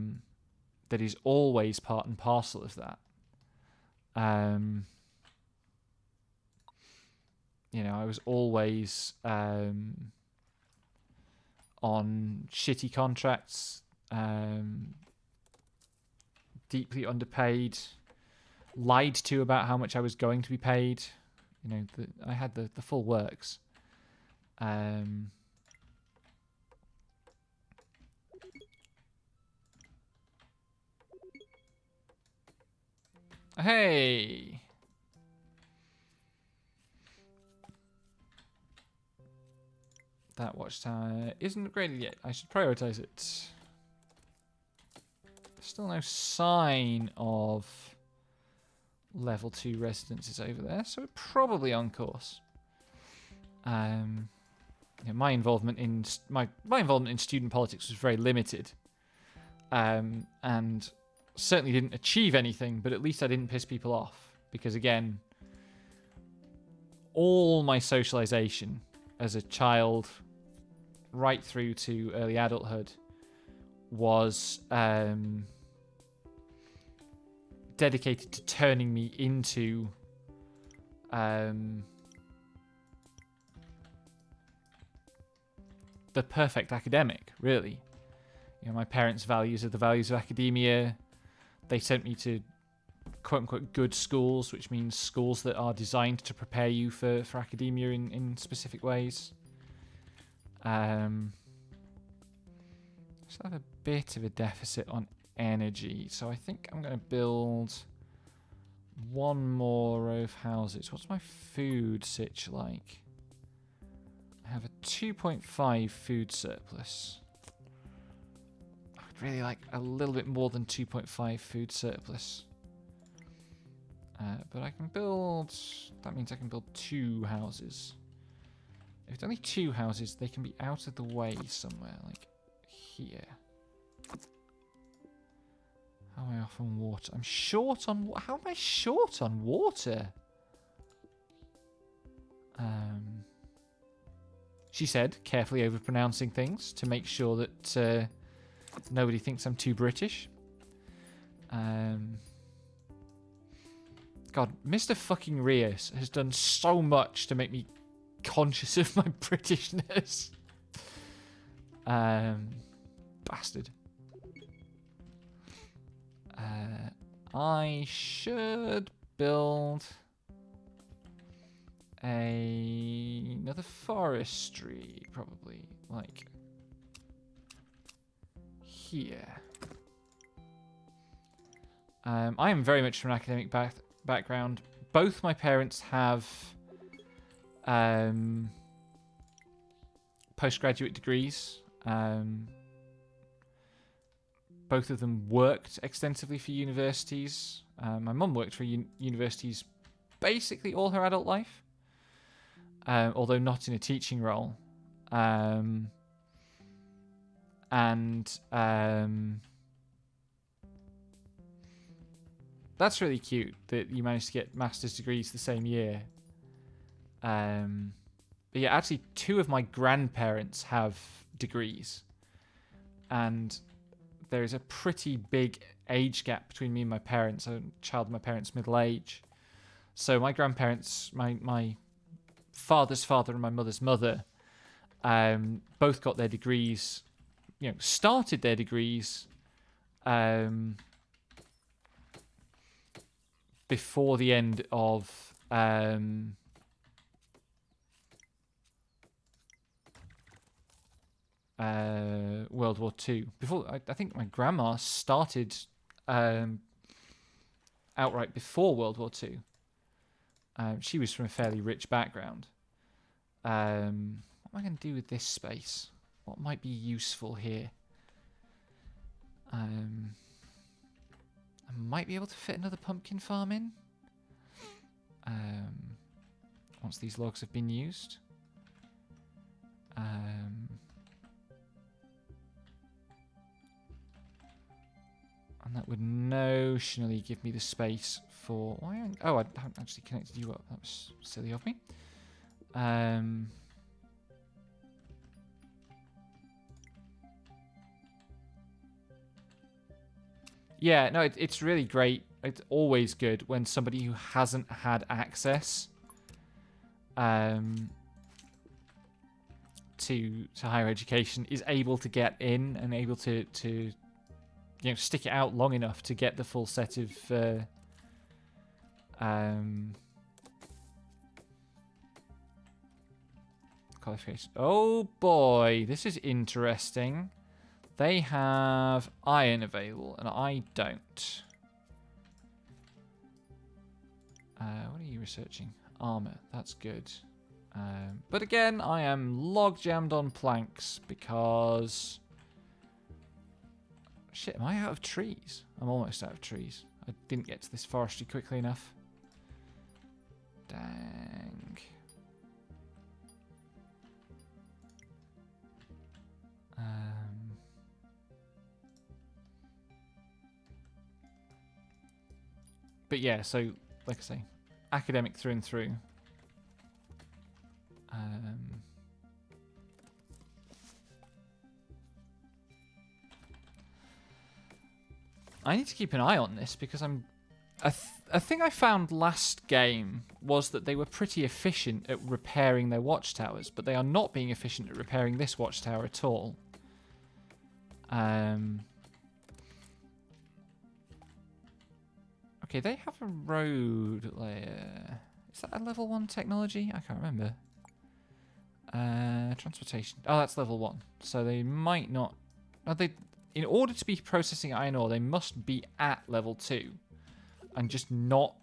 is always part and parcel of that. I was always on shitty contracts, deeply underpaid, lied to about how much I was going to be paid. I had the full works. Hey! That watch tower isn't upgraded yet. I should prioritize it. Still no sign of level 2 residences over there, so we're probably on course. My involvement in my involvement in student politics was very limited, and certainly didn't achieve anything. But at least I didn't piss people off, because again, all my socialization as a child, right through to early adulthood, was dedicated to turning me into the perfect academic, really. You know, my parents' values are the values of academia. They sent me to quote-unquote good schools, which means schools that are designed to prepare you for academia in specific ways. So I have a bit of a deficit on energy, so I think I'm going to build one more row of houses. What's my food sitch like? I have a 2.5 food surplus. I would really like a little bit more than 2.5 food surplus. But I can build... That means I can build 2 houses. If it's only 2 houses, they can be out of the way somewhere, like here. How am I off on water? I'm short on... How am I short on water? She said, carefully overpronouncing things to make sure that nobody thinks I'm too British. God, Mr. fucking Rios has done so much to make me conscious of my Britishness. Bastard. I should build another forestry, probably, like here. I am very much from an academic background. Both my parents have postgraduate degrees. Both of them worked extensively for universities. My mum worked for universities basically all her adult life, although not in a teaching role. That's really cute that you managed to get master's degrees the same year. But yeah, actually 2 of my grandparents have degrees. And there is a pretty big age gap between me and my parents. I'm a child of my parents' middle age. So my grandparents, my father's father and my mother's mother, both got their degrees, started their degrees before the end of World War II. Before, I think my grandma started outright before World War II. She was from a fairly rich background. What am I going to do with this space? What might be useful here? I might be able to fit another pumpkin farm in. Once these logs have been used. And that would notionally give me the space for... Why? Oh, I haven't actually connected you up. That was silly of me. Yeah, no, it's really great. It's always good when somebody who hasn't had access to higher education is able to get in and able to stick it out long enough to get the full set of qualifications. Oh boy, this is interesting. They have iron available, and I don't. What are you researching? Armor. That's good. But again, I am log jammed on planks because... Shit, am I out of trees? I'm almost out of trees. I didn't get to this forestry quickly enough. Dang. But yeah, so, like I say, academic through and through. I need to keep an eye on this because I'm A thing I found last game was that they were pretty efficient at repairing their watchtowers, but they are not being efficient at repairing this watchtower at all. Okay, they have a road layer. Is that a level 1 technology? I can't remember. Transportation. Oh, that's level 1. So they might not... in order to be processing iron ore, they must be at level 2. And just not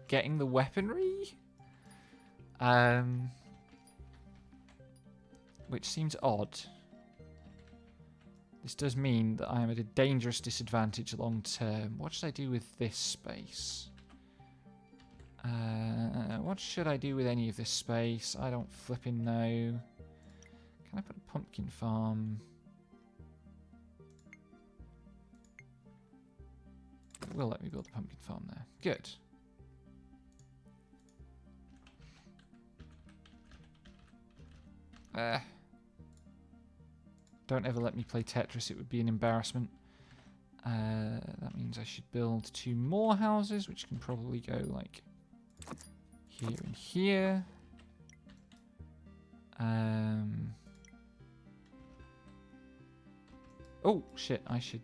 getting the weaponry? Which seems odd. This does mean that I am at a dangerous disadvantage long term. What should I do with this space? What should I do with any of this space? I don't flipping know. Can I put a pumpkin farm? It will let me build a pumpkin farm there. Good. Don't ever let me play Tetris, it would be an embarrassment. That means I should build 2 more houses, which can probably go like here and here. Oh, shit, I should...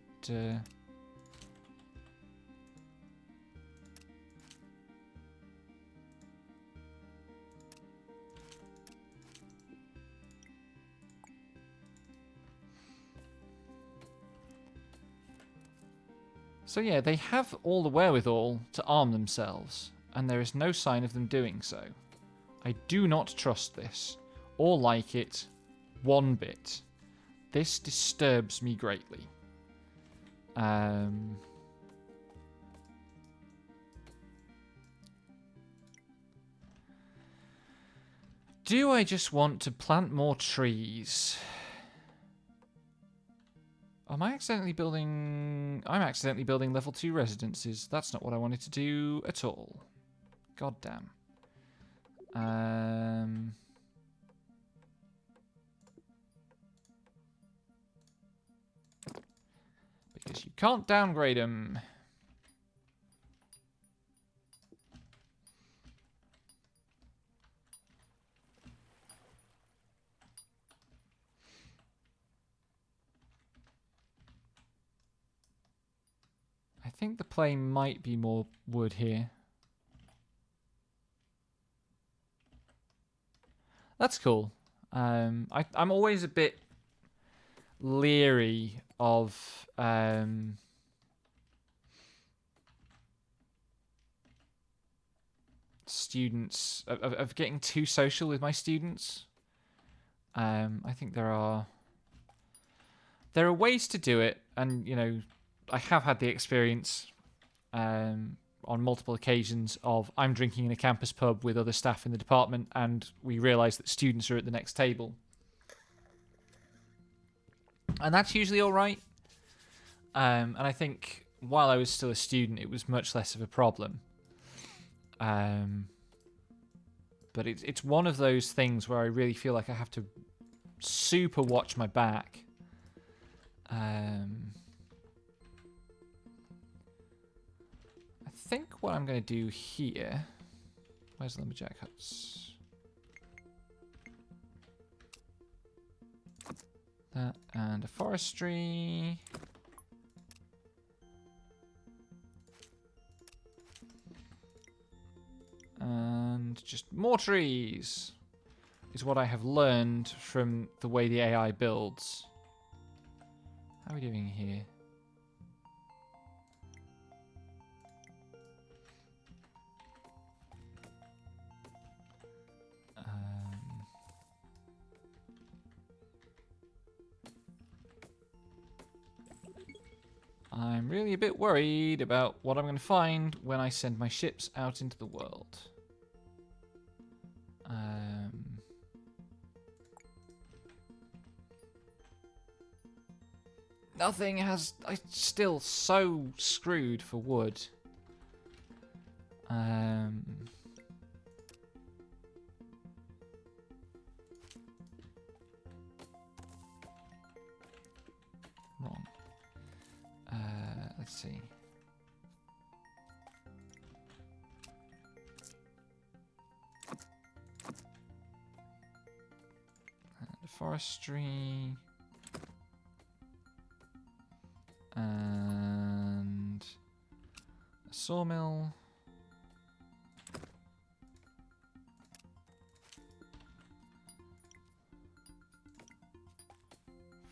So yeah, they have all the wherewithal to arm themselves, and there is no sign of them doing so. I do not trust this, or like it, one bit. This disturbs me greatly. Do I just want to plant more trees? Am I accidentally building... I'm accidentally building level 2 residences. That's not what I wanted to do at all. God damn. Because you can't downgrade them. I think the play might be more wood here. That's cool. I'm always a bit leery of students, of getting too social with my students. I think there are ways to do it, and you know, I have had the experience on multiple occasions of I'm drinking in a campus pub with other staff in the department, and we realise that students are at the next table, and that's usually all right. And I think while I was still a student, it was much less of a problem. But it's one of those things where I really feel like I have to super watch my back. I think what I'm going to do here... Where's the lumberjack huts? That and a forestry. And just more trees is what I have learned from the way the AI builds. How are we doing here? I'm really a bit worried about what I'm going to find when I send my ships out into the world. Nothing has... I'm still so screwed for wood. Wrong. Let's see. forestry. And a sawmill.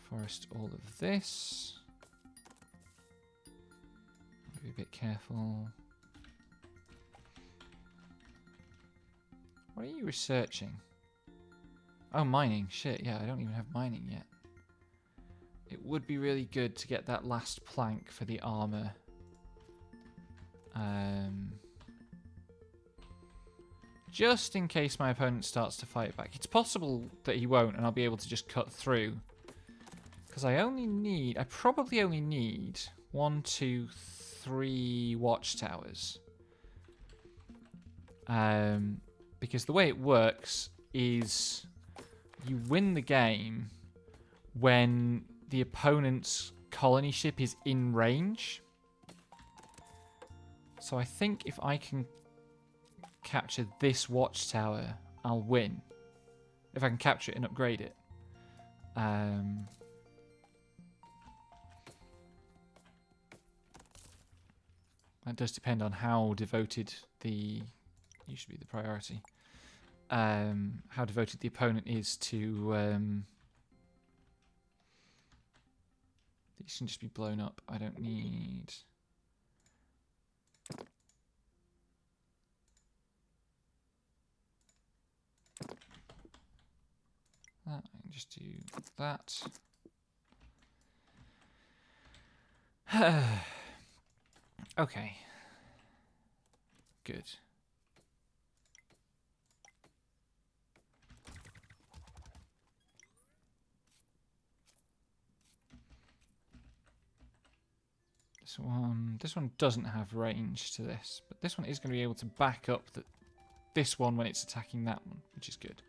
Forest all of this. Be a bit careful. What are you researching? Oh, mining. Shit, yeah, I don't even have mining yet. It would be really good to get that last plank for the armor. Just in case my opponent starts to fight back. It's possible that he won't and I'll be able to just cut through. Because I probably only need 1, 2, 3 watchtowers. Because the way it works is you win the game when the opponent's colony ship is in range. So I think if I can capture this watchtower, I'll win. If I can capture it and upgrade it. That does depend on how devoted usually be the priority. How devoted the opponent is to... these can just be blown up. I don't need... that. I can just do that. Okay. Good. This one doesn't have range to this, but this one is going to be able to back up this one when it's attacking that one, which is good.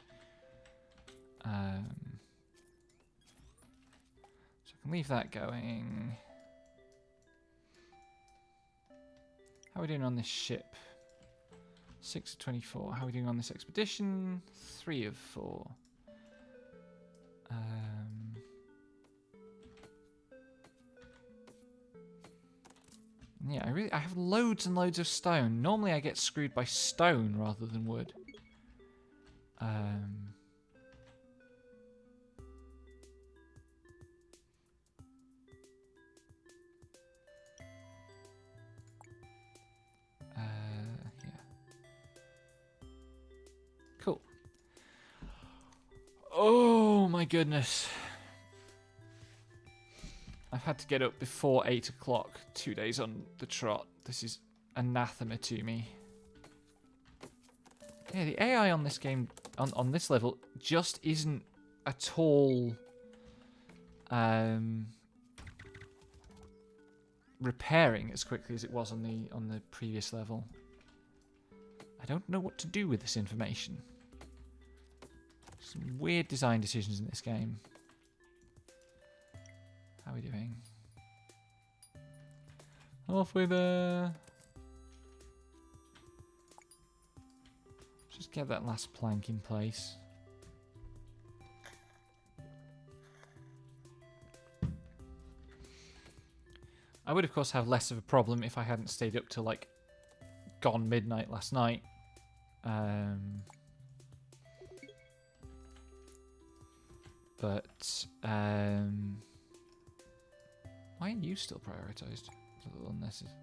So I can leave that going. How are we doing on this ship? 6 of 24. How are we doing on this expedition? 3 of 4. Yeah, I have loads and loads of stone. Normally I get screwed by stone rather than wood. Yeah. Cool. Oh my goodness. I've had to get up before 8 o'clock 2 days on the trot. This is anathema to me. Yeah, the AI on this game, on this level, just isn't at all repairing as quickly as it was on the previous level. I don't know what to do with this information. Some weird design decisions in this game. How are we doing? Halfway there. Just get that last plank in place. I would, of course, have less of a problem if I hadn't stayed up till, like, gone midnight last night. But why are you still prioritized? It's a little unnecessary.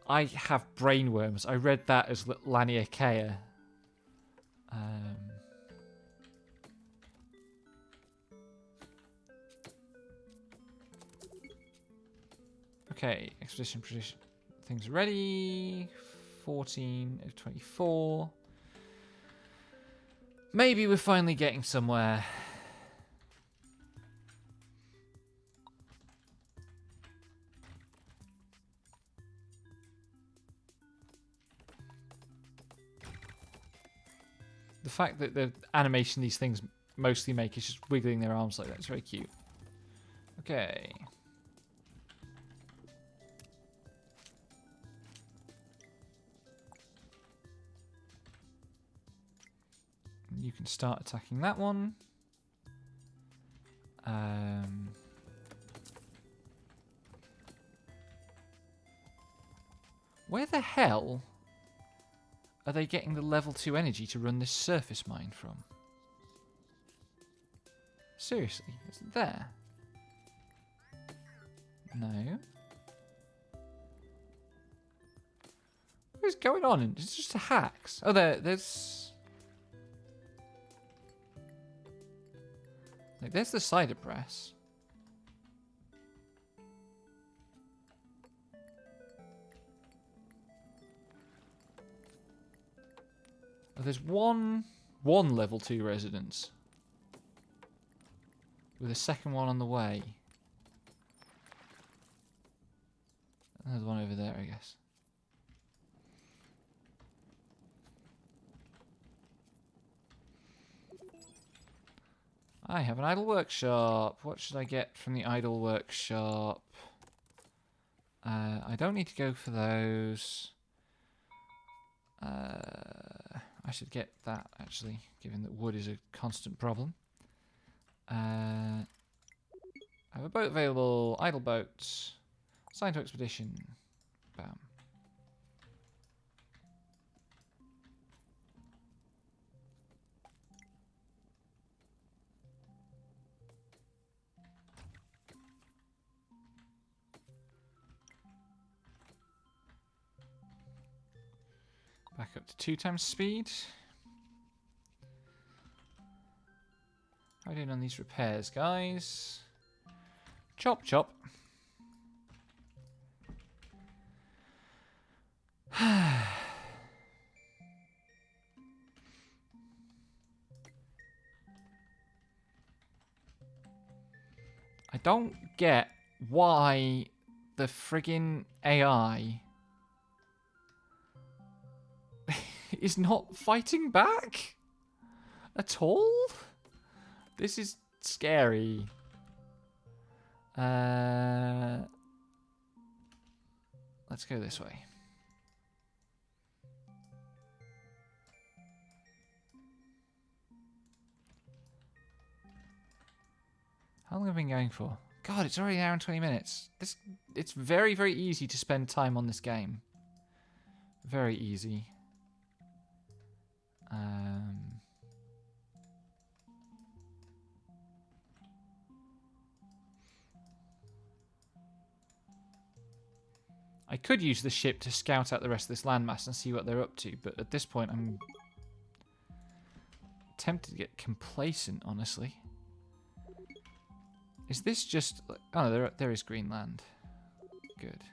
I have brainworms. I read that as Laniakea. Okay, expedition position. Things ready. 14 of 24. Maybe we're finally getting somewhere. The fact that the animation these things mostly make is just wiggling their arms like that. It's very cute. Okay. You can start attacking that one. Where the hell are they getting the level 2 energy to run this surface mine from? Seriously, is it there? No. What is going on? It's just a hacks. Oh, there's... Like, there's the cider press. Oh, there's one level 2 residence. With a second one on the way. There's one over there, I guess. I have an idle workshop. What should I get from the idle workshop? I don't need to go for those. I should get that, actually, given that wood is a constant problem. I have a boat available. Idle boat. Sign to expedition. Bam. Back up to 2 times speed. How are we doing on these repairs, guys? Chop, chop. I don't get why the friggin' AI is not fighting back at all. This is scary. Let's go this way. How long have I been going for? God, it's already an hour and 20 minutes. It's very, very easy to spend time on this game. Very easy. I could use the ship to scout out the rest of this landmass and see what they're up to, but at this point I'm tempted to get complacent, honestly. Is this just... Oh, no, there is Greenland. Good.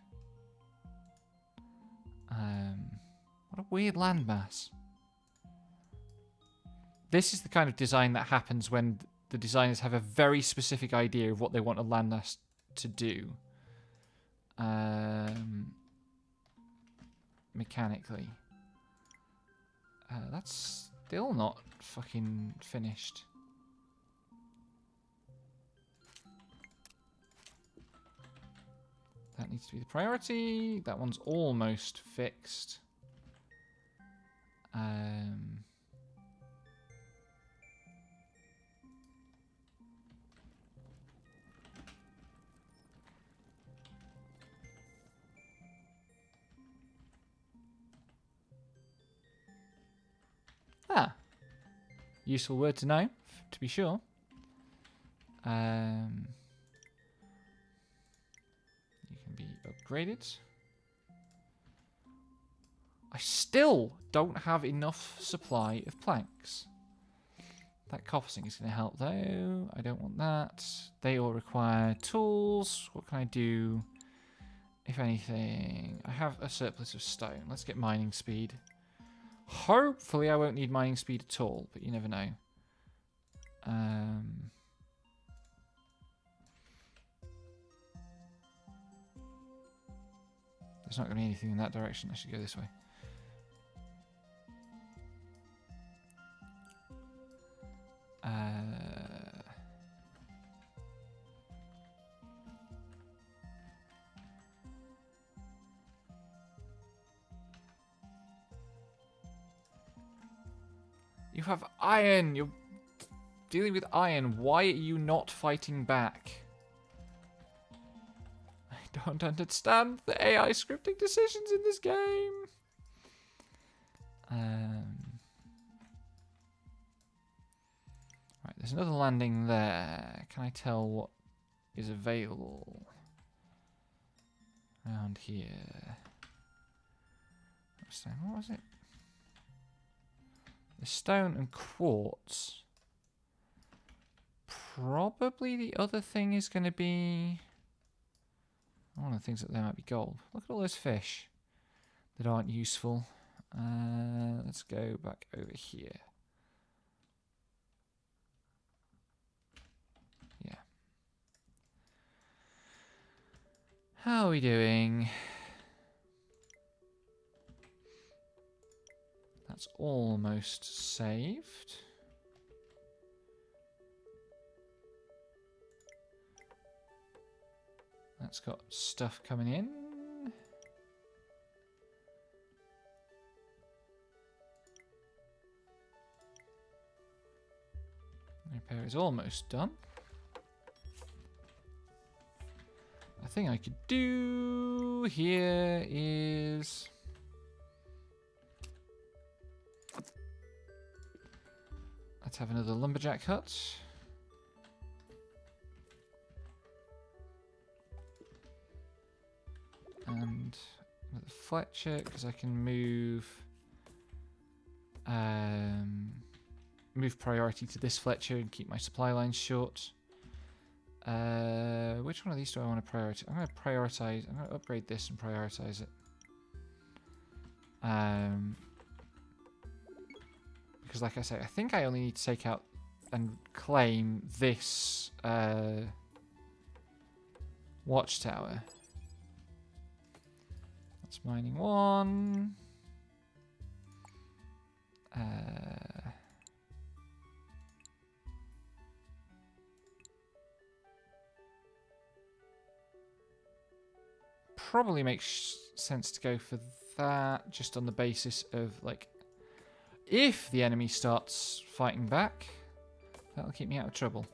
What a weird landmass. This is the kind of design that happens when the designers have a very specific idea of what they want a landmass to do. Mechanically. That's still not fucking finished. That needs to be the priority. That one's almost fixed. Useful word to know, to be sure. You can be upgraded. I still don't have enough supply of planks. That copper sink is going to help, though. I don't want that. They all require tools. What can I do? If anything, I have a surplus of stone. Let's get mining speed. Hopefully I won't need mining speed at all, but you never know. There's not going to be anything in that direction. I should go this way. You have iron, you dealing with iron. Why are you not fighting back? I don't understand the AI scripting decisions in this game. Right, there's another landing there. Can I tell what is available around here? What was it? The stone and quartz. Probably the other thing is going to be... One of the things that there might be gold. Look at all those fish that aren't useful. Let's go back over here. Yeah. How are we doing? That's almost saved. That's got stuff coming in. Repair is almost done. A thing I could do here is... Let's have another lumberjack hut. And with a Fletcher, because I can move priority to this Fletcher and keep my supply lines short. Which one of these do I want to prioritize? I'm going to prioritize. I'm going to upgrade this and prioritize it. Because, like I say, I think I only need to take out and claim this watchtower. That's mining one. Probably makes sense to go for that, just on the basis of, like, if the enemy starts fighting back, that'll keep me out of trouble.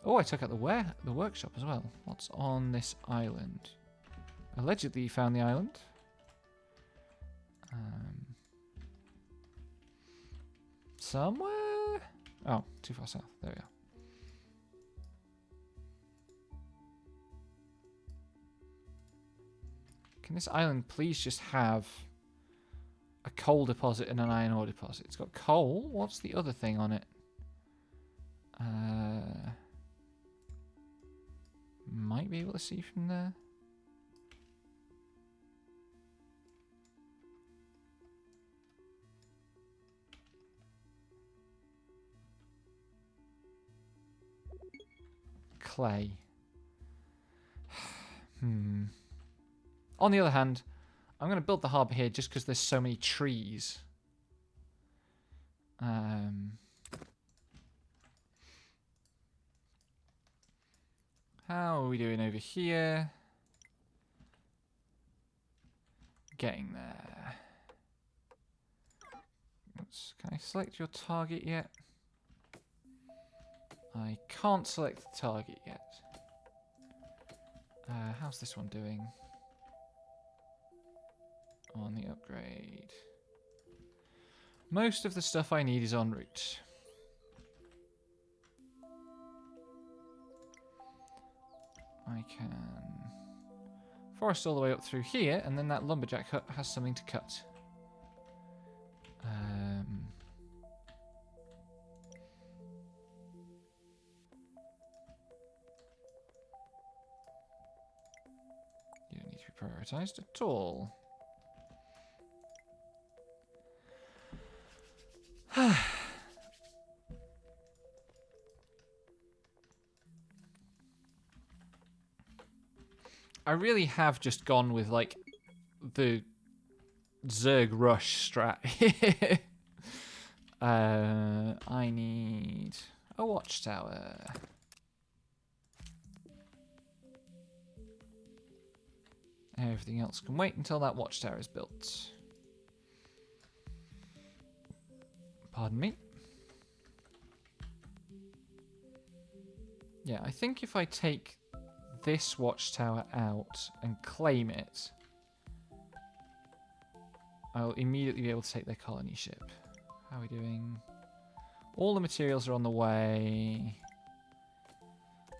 Oh, I took out the workshop as well. What's on this island? Allegedly you found the island. Somewhere? Oh, too far south. There we are. Can this island please just have a coal deposit and an iron ore deposit? It's got coal. What's the other thing on it? Might be able to see from there. Clay. On the other hand, I'm going to build the harbour here just because there's so many trees. How are we doing over here? Getting there. Can I select your target yet? I can't select the target yet. How's this one doing? On the upgrade. Most of the stuff I need is en route. I can forest all the way up through here, and then that lumberjack hut has something to cut. You don't need to be prioritized at all. I really have just gone with, like, the Zerg rush strat. I need a watchtower. Everything else can wait until that watchtower is built. Pardon me. Yeah, I think if I take this watchtower out and claim it, I'll immediately be able to take their colony ship. How are we doing? All the materials are on the way.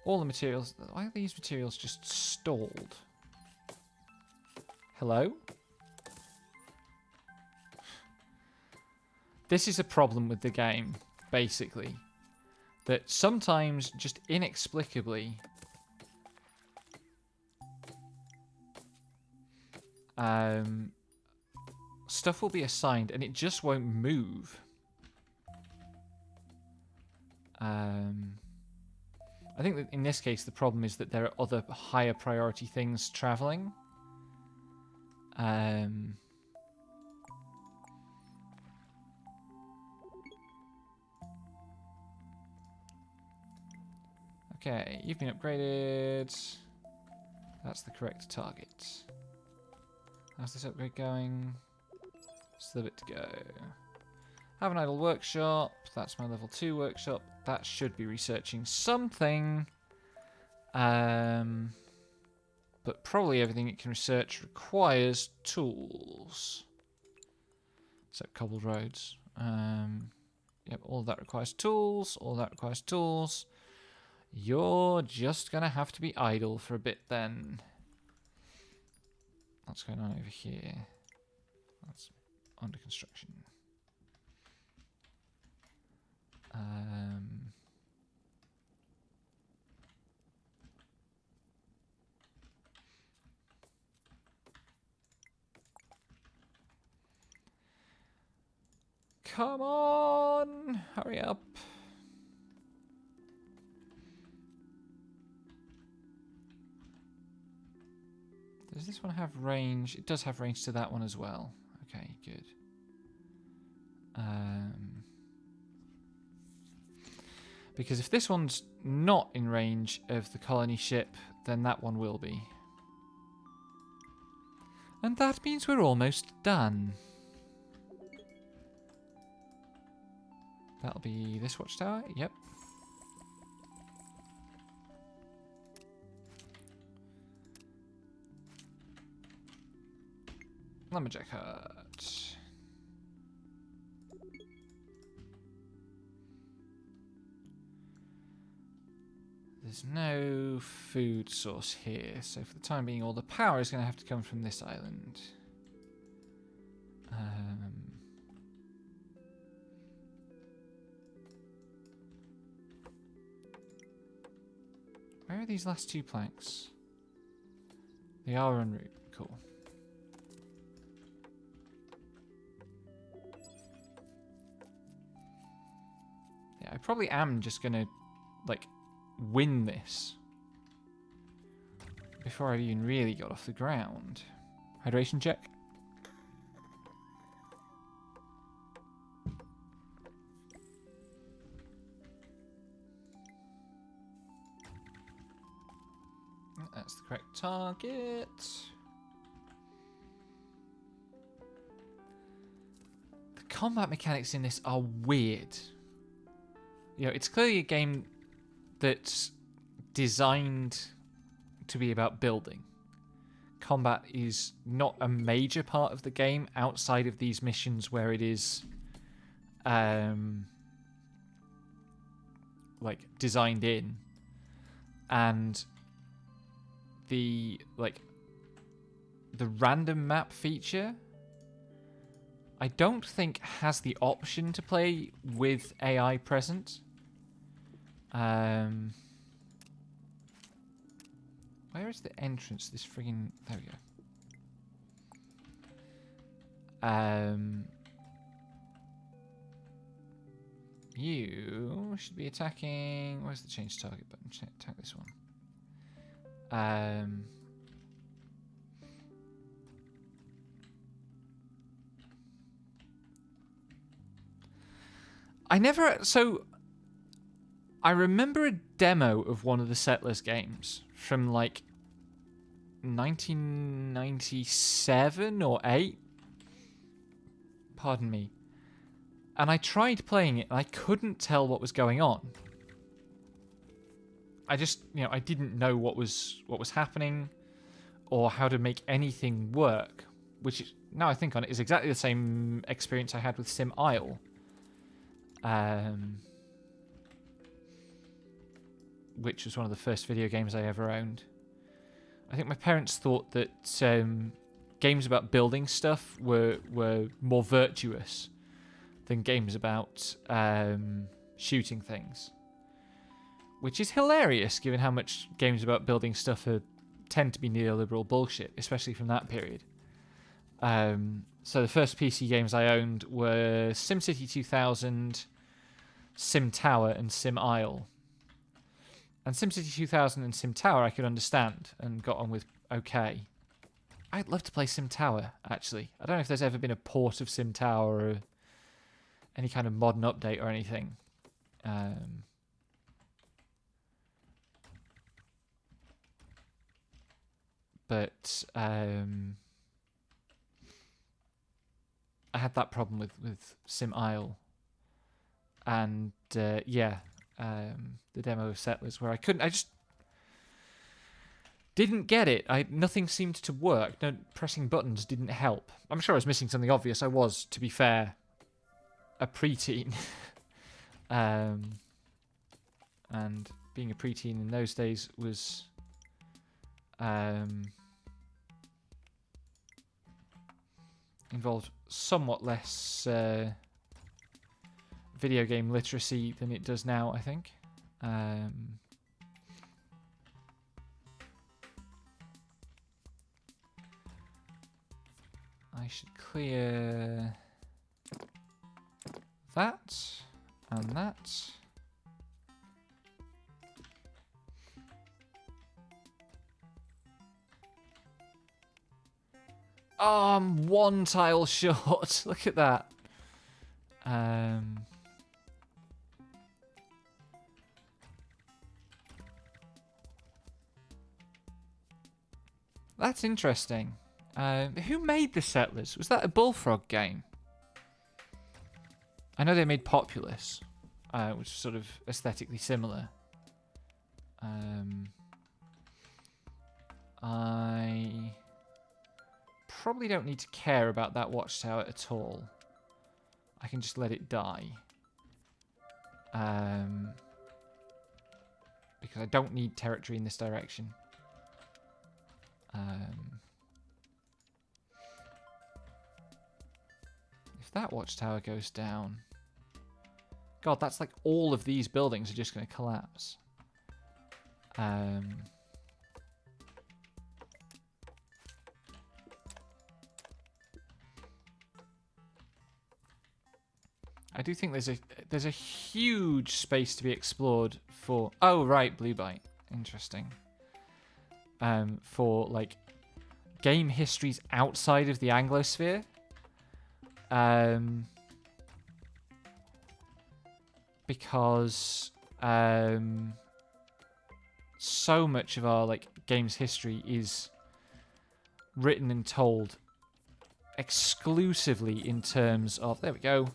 All the materials... Why are these materials just stalled? Hello? This is a problem with the game, basically. That sometimes, just inexplicably... stuff will be assigned and it just won't move. I think that in this case the problem is that there are other higher priority things traveling. Okay, you've been upgraded. That's the correct target. How's this upgrade going? Still a bit to go. Have an idle workshop. That's my level 2 workshop. That should be researching something. But probably everything it can research requires tools. Except cobbled roads. Yep, all of that requires tools. All that requires tools. You're just going to have to be idle for a bit then. What's going on over here? That's under construction. Come on! Hurry up. Does this one have range? It does have range to that one as well. Okay, good. Because if this one's not in range of the colony ship, then that one will be. And that means we're almost done. That'll be this watchtower, yep. Lumberjack hut. There's no food source here, so for the time being all the power is going to have to come from this island. Where are these last 2 planks? They are en route. Cool. Yeah, I probably am just gonna, like, win this before I've even really got off the ground. Hydration check. That's the correct target. The combat mechanics in this are weird. You know, it's clearly a game that's designed to be about building. Combat is not a major part of the game outside of these missions where it is like designed in, and the random map feature I don't think has the option to play with AI present. Where is the entrance to this friggin... There we go. You should be attacking... Where's the change target button? Attack this one. I remember a demo of one of the Settlers games from like 1997 or 8. Pardon me. And I tried playing it, and I couldn't tell what was going on. I just, I didn't know what was happening, or how to make anything work. Which, now I think on it, is exactly the same experience I had with Sim Isle. Which was one of the first video games I ever owned. I think my parents thought that games about building stuff were more virtuous than games about shooting things. Which is hilarious, given how much games about building stuff tend to be neoliberal bullshit, especially from that period. So the first PC games I owned were SimCity 2000, Sim Tower, and Sim Isle. And SimCity 2000 and Sim Tower I could understand and got on with okay. I'd love to play Sim Tower, actually. I don't know if there's ever been a port of Sim Tower or any kind of modern update or anything. But I had that problem with Sim Isle. And the demo of Settlers, where I just didn't get it. Nothing seemed to work. No, pressing buttons didn't help. I'm sure I was missing something obvious. I was, to be fair, a preteen. And being a preteen in those days was involved somewhat less video game literacy than it does now, I think. I should clear that and that. Oh, I'm one tile short. Look at that. That's interesting. Who made the Settlers? Was that a Bullfrog game? I know they made Populous, which is sort of aesthetically similar. I probably don't need to care about that watchtower at all. I can just let it die. Because I don't need territory in this direction. If that watchtower goes down... God, that's like all of these buildings are just going to collapse. I do think there's a huge space to be explored for... Oh, right, Blue Bite. Interesting. For, like, game histories outside of the Anglosphere. Because so much of our, like, games history is written and told exclusively in terms of... There we go.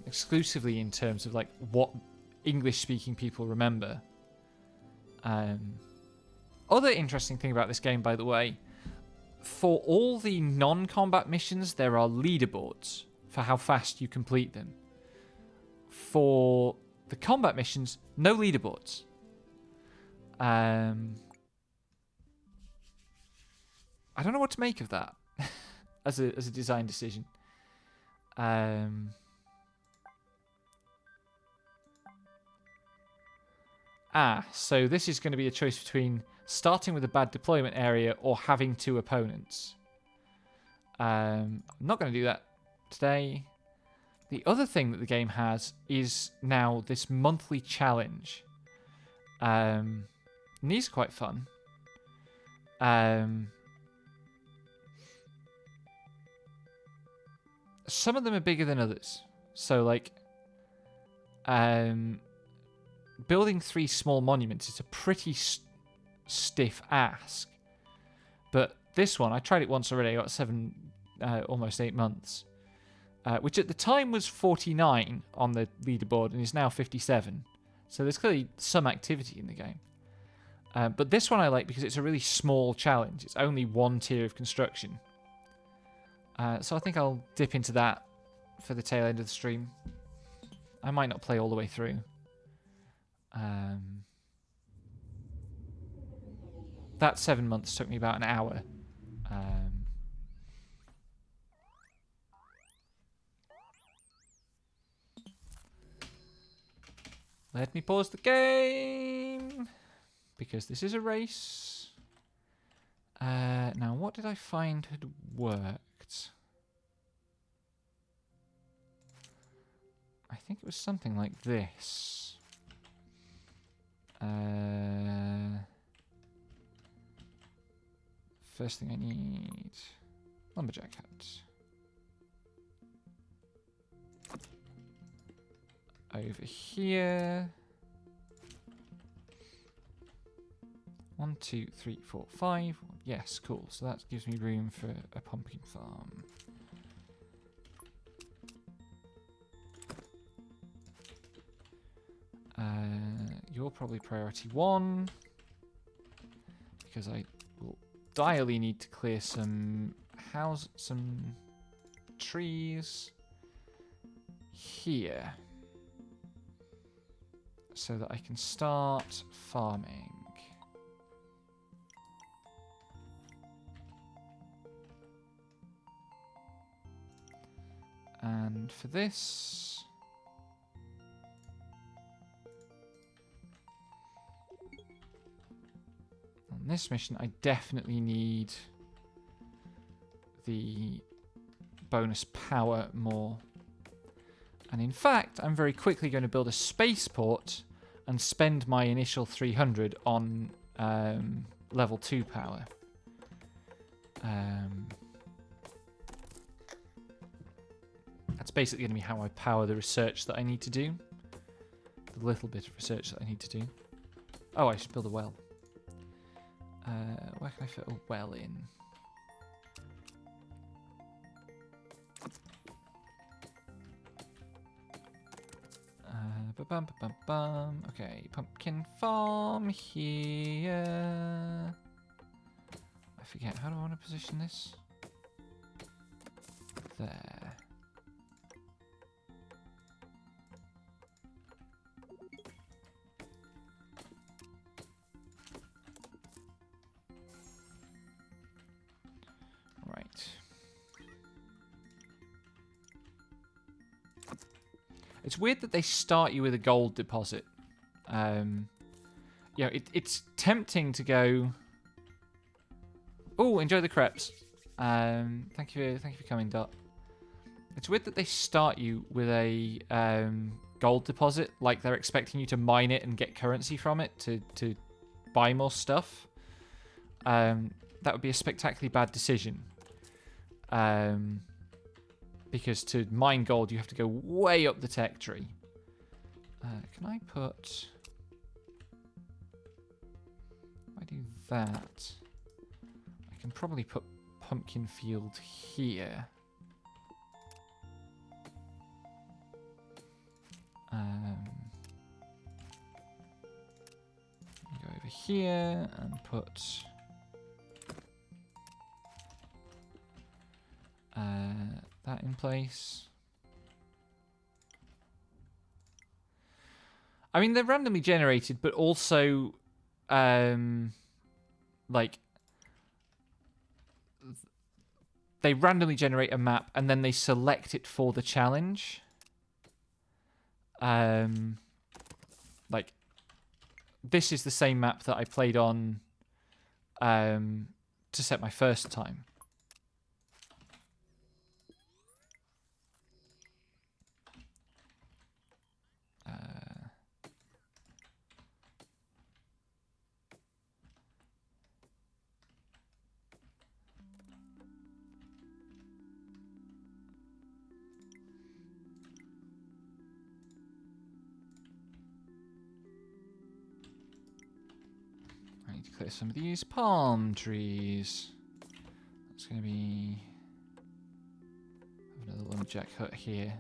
Exclusively in terms of, like, what English-speaking people remember. Other interesting thing about this game, by the way, for all the non-combat missions, there are leaderboards for how fast you complete them. For the combat missions, no leaderboards. I don't know what to make of that as a design decision. So this is going to be a choice between starting with a bad deployment area or having 2 opponents. I'm not going to do that today. The other thing that the game has is now this monthly challenge. And these are quite fun. Some of them are bigger than others. So, like, building 3 small monuments is a pretty stiff ask. But this one, I tried it once already. I got 7, almost 8 months. which at the time was 49 on the leaderboard and is now 57. So there's clearly some activity in the game. But this one I like because it's a really small challenge. It's only one tier of construction. So I think I'll dip into that for the tail end of the stream. I might not play all the way through. That 7 months took me about an hour. Let me pause the game, because this is a race. Now, what did I find had worked? I think it was something like this. First thing I need, lumberjack hat. Over here. 1, 2, 3, 4, 5. Yes, cool. So that gives me room for a pumpkin farm. You're probably priority 1 because I will direly need to clear some trees here so that I can start farming. And for this, on this mission, I definitely need the bonus power more. And in fact, I'm very quickly going to build a spaceport and spend my initial 300 on level 2 power. That's basically going to be how I power the research that I need to do. The little bit of research that I need to do. Oh, I should build a well. Where can I fit a well in? Okay, pumpkin farm here. I forget, how do I want to position this? There. Right. It's weird that they start you with a gold deposit. You know, it's tempting to go. Oh, enjoy the crepes. Thank you for coming, Dot. It's weird that they start you with a gold deposit, like they're expecting you to mine it and get currency from it to buy more stuff. That would be a spectacularly bad decision. Because to mine gold, you have to go way up the tech tree. Can I put... If I do that, I can probably put pumpkin field here. Go over here and put... that in place. I mean, they're randomly generated, but also, like, they randomly generate a map and then they select it for the challenge. Like, this is the same map that I played on to set my first time. I need to clear some of these palm trees. That's going to be a little lumberjack hut here.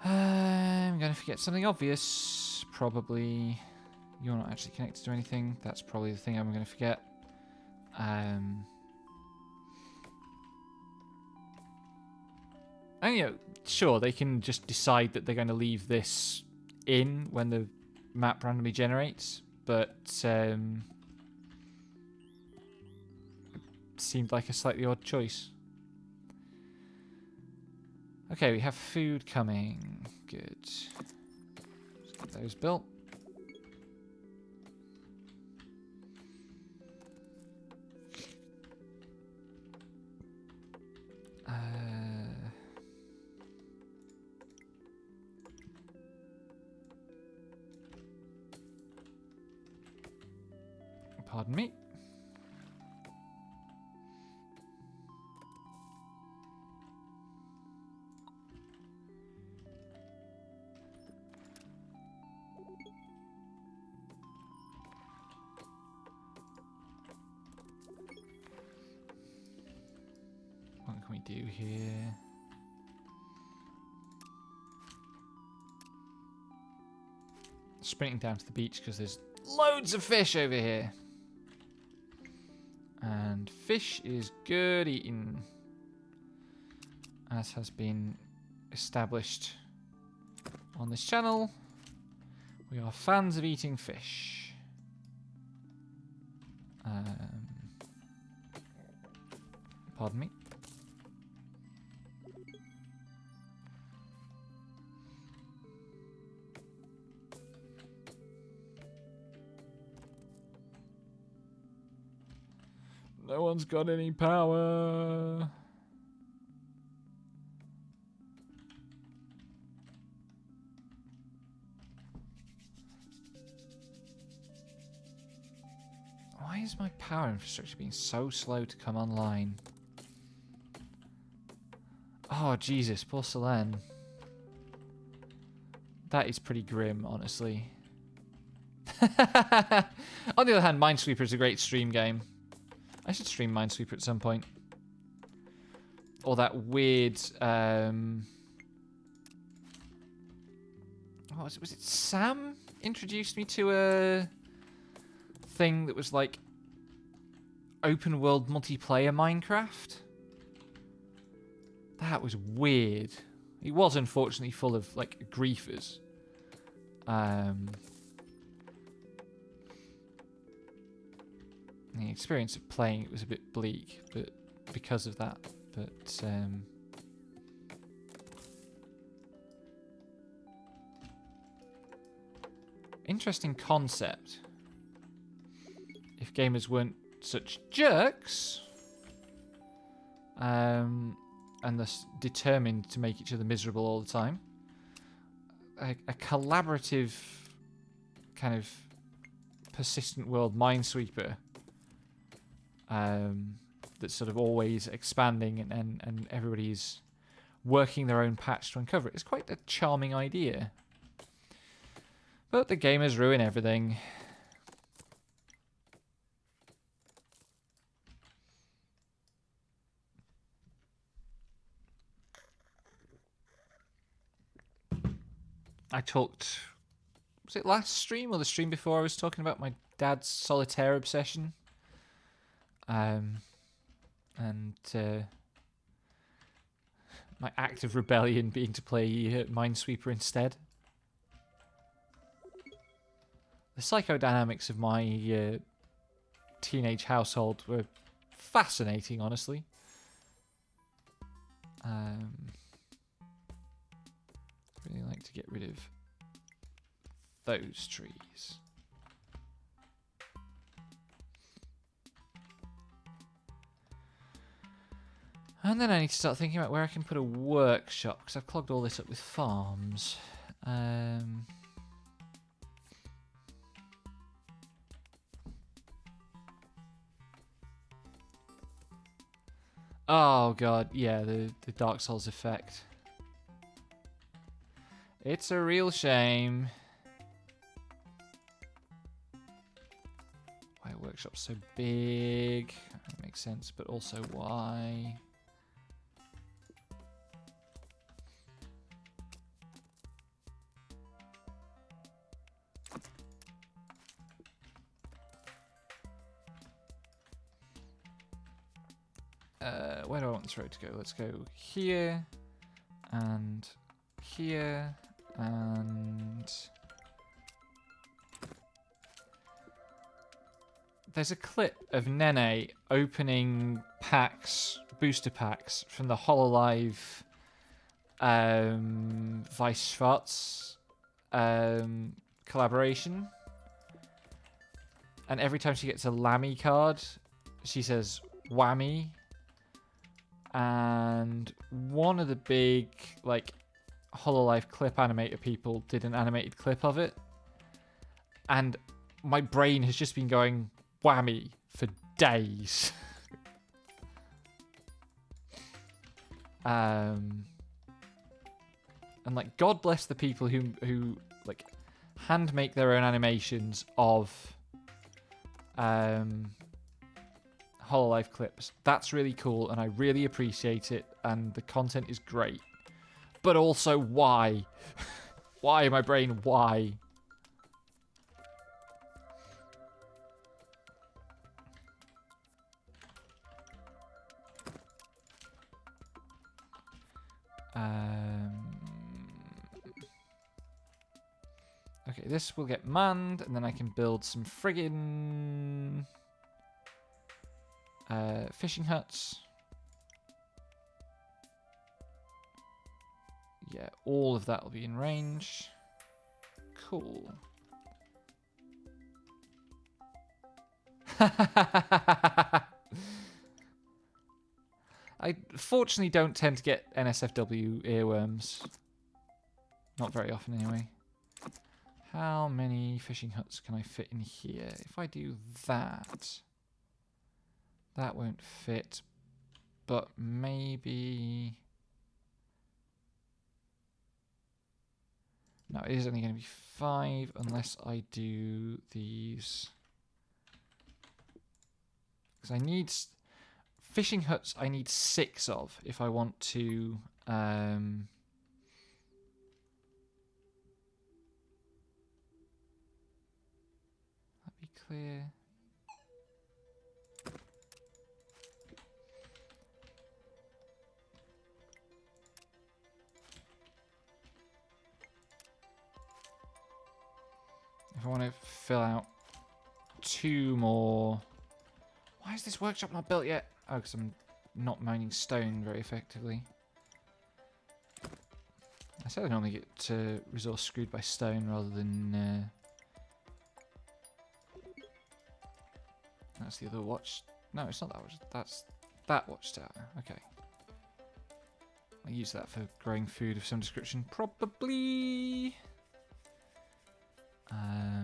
I'm going to forget something obvious. Probably you're not actually connected to anything. That's probably the thing I'm going to forget. And, you know, sure, they can just decide that they're going to leave this in when the map randomly generates, but it seemed like a slightly odd choice. Okay, we have food coming. Good. Let's get those built. Pardon me. What can we do here? Sprinting down to the beach because there's loads of fish over here. And fish is good eating, as has been established on this channel. We are fans of eating fish. Pardon me. No one's got any power. Why is my power infrastructure being so slow to come online? Oh, Jesus, poor Selene. That is pretty grim, honestly. On the other hand, Minesweeper is a great stream game. I should stream Minesweeper at some point. Or that weird... oh, was it Sam introduced me to a thing that was like open world multiplayer Minecraft? That was weird. It was unfortunately full of like griefers. The experience of playing it was a bit bleak, but because of that. But interesting concept. If gamers weren't such jerks, and thus determined to make each other miserable all the time, a collaborative kind of persistent world Minesweeper that's sort of always expanding and everybody's working their own patch to uncover it. It's quite a charming idea. But the gamers ruin everything. I talked... Was it last stream or the stream before I was talking about my dad's solitaire obsession? My act of rebellion being to play Minesweeper instead. The psychodynamics of my teenage household were fascinating, honestly. Really like to get rid of those trees. And then I need to start thinking about where I can put a workshop, because I've clogged all this up with farms. Oh god, yeah, the Dark Souls effect. It's a real shame. Why a workshop's so big? That makes sense, but also why? Where do I want this road to go? Let's go here and here and there's a clip of Nene opening packs, booster packs from the Hololive Vice Schwarz collaboration. And every time she gets a Lammy card, she says whammy. And one of the big like Hololive clip animator people did an animated clip of it. And my brain has just been going whammy for days. And like God bless the people who like hand make their own animations of Hololive clips. That's really cool and I really appreciate it and the content is great. But also why? Why, my brain, why? Okay, this will get manned, and then I can build some friggin' fishing huts. Yeah, all of that will be in range. Cool. I fortunately don't tend to get NSFW earworms. Not very often, anyway. How many fishing huts can I fit in here? If I do that, that won't fit, but maybe... No, it is only going to be 5 unless I do these. Because I need... Fishing huts I need 6 of if I want to... Clear. If I want to fill out 2 more... Why is this workshop not built yet? Oh, because I'm not mining stone very effectively. I said I normally get resource screwed by stone rather than... That's the other watch. No, it's not that watch. That's that watchtower. Okay. I'll use that for growing food of some description. Probably. I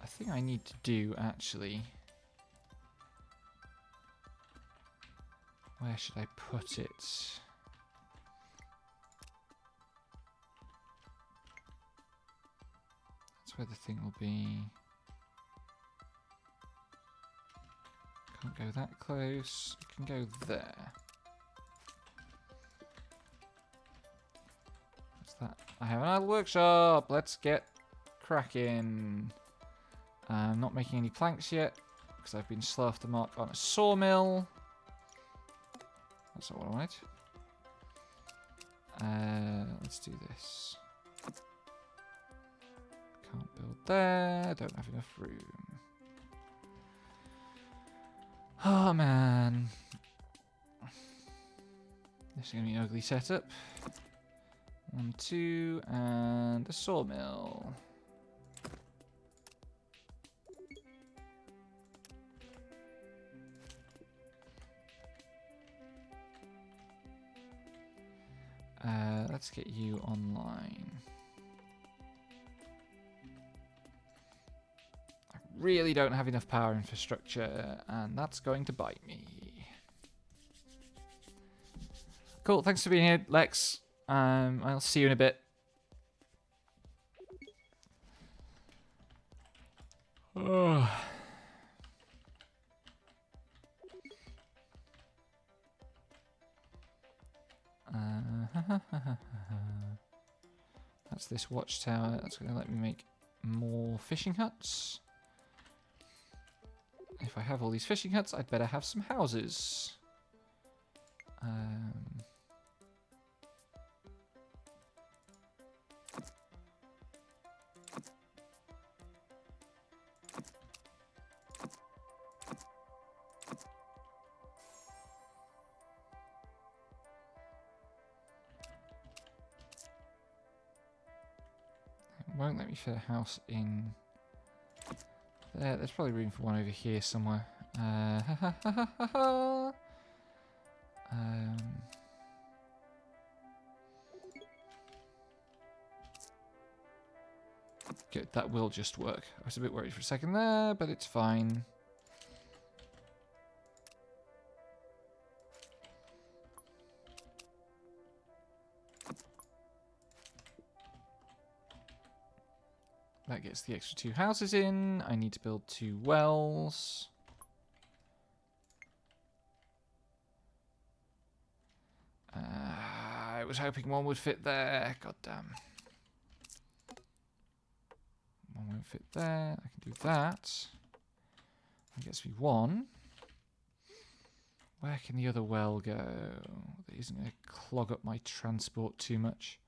think I need to do actually. Where should I put it? Where the thing will be. Can't go that close. It can go there. What's that? I have another workshop. Let's get cracking. I'm not making any planks yet because I've been slow off the mark on a sawmill. That's not what I wanted. Let's do this. Can't build there. Don't have enough room. Oh, man. This is going to be an ugly setup. 1, 2, and a sawmill. Let's get you online. Really don't have enough power infrastructure, and that's going to bite me. Cool, thanks for being here, Lex. I'll see you in a bit. Oh. That's this watchtower. That's going to let me make more fishing huts. if I have all these fishing huts, I'd better have some houses. It won't let me fit a house in there. There's probably room for one over here somewhere. Good, that will just work. I was a bit worried for a second there, but it's fine. That gets the extra 2 houses in. I need to build 2 wells. I was hoping one would fit there. God damn. One won't fit there. I can do that. That gets me 1. Where can the other well go? That isn't going to clog up my transport too much.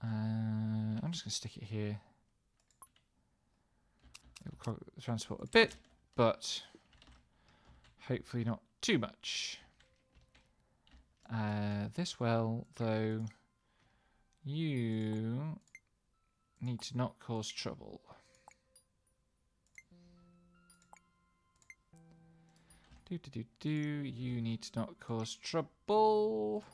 I'm just going to stick it here. It'll clog up the transport a bit, but hopefully not too much. This well, though, you need to not cause trouble. You need to not cause trouble.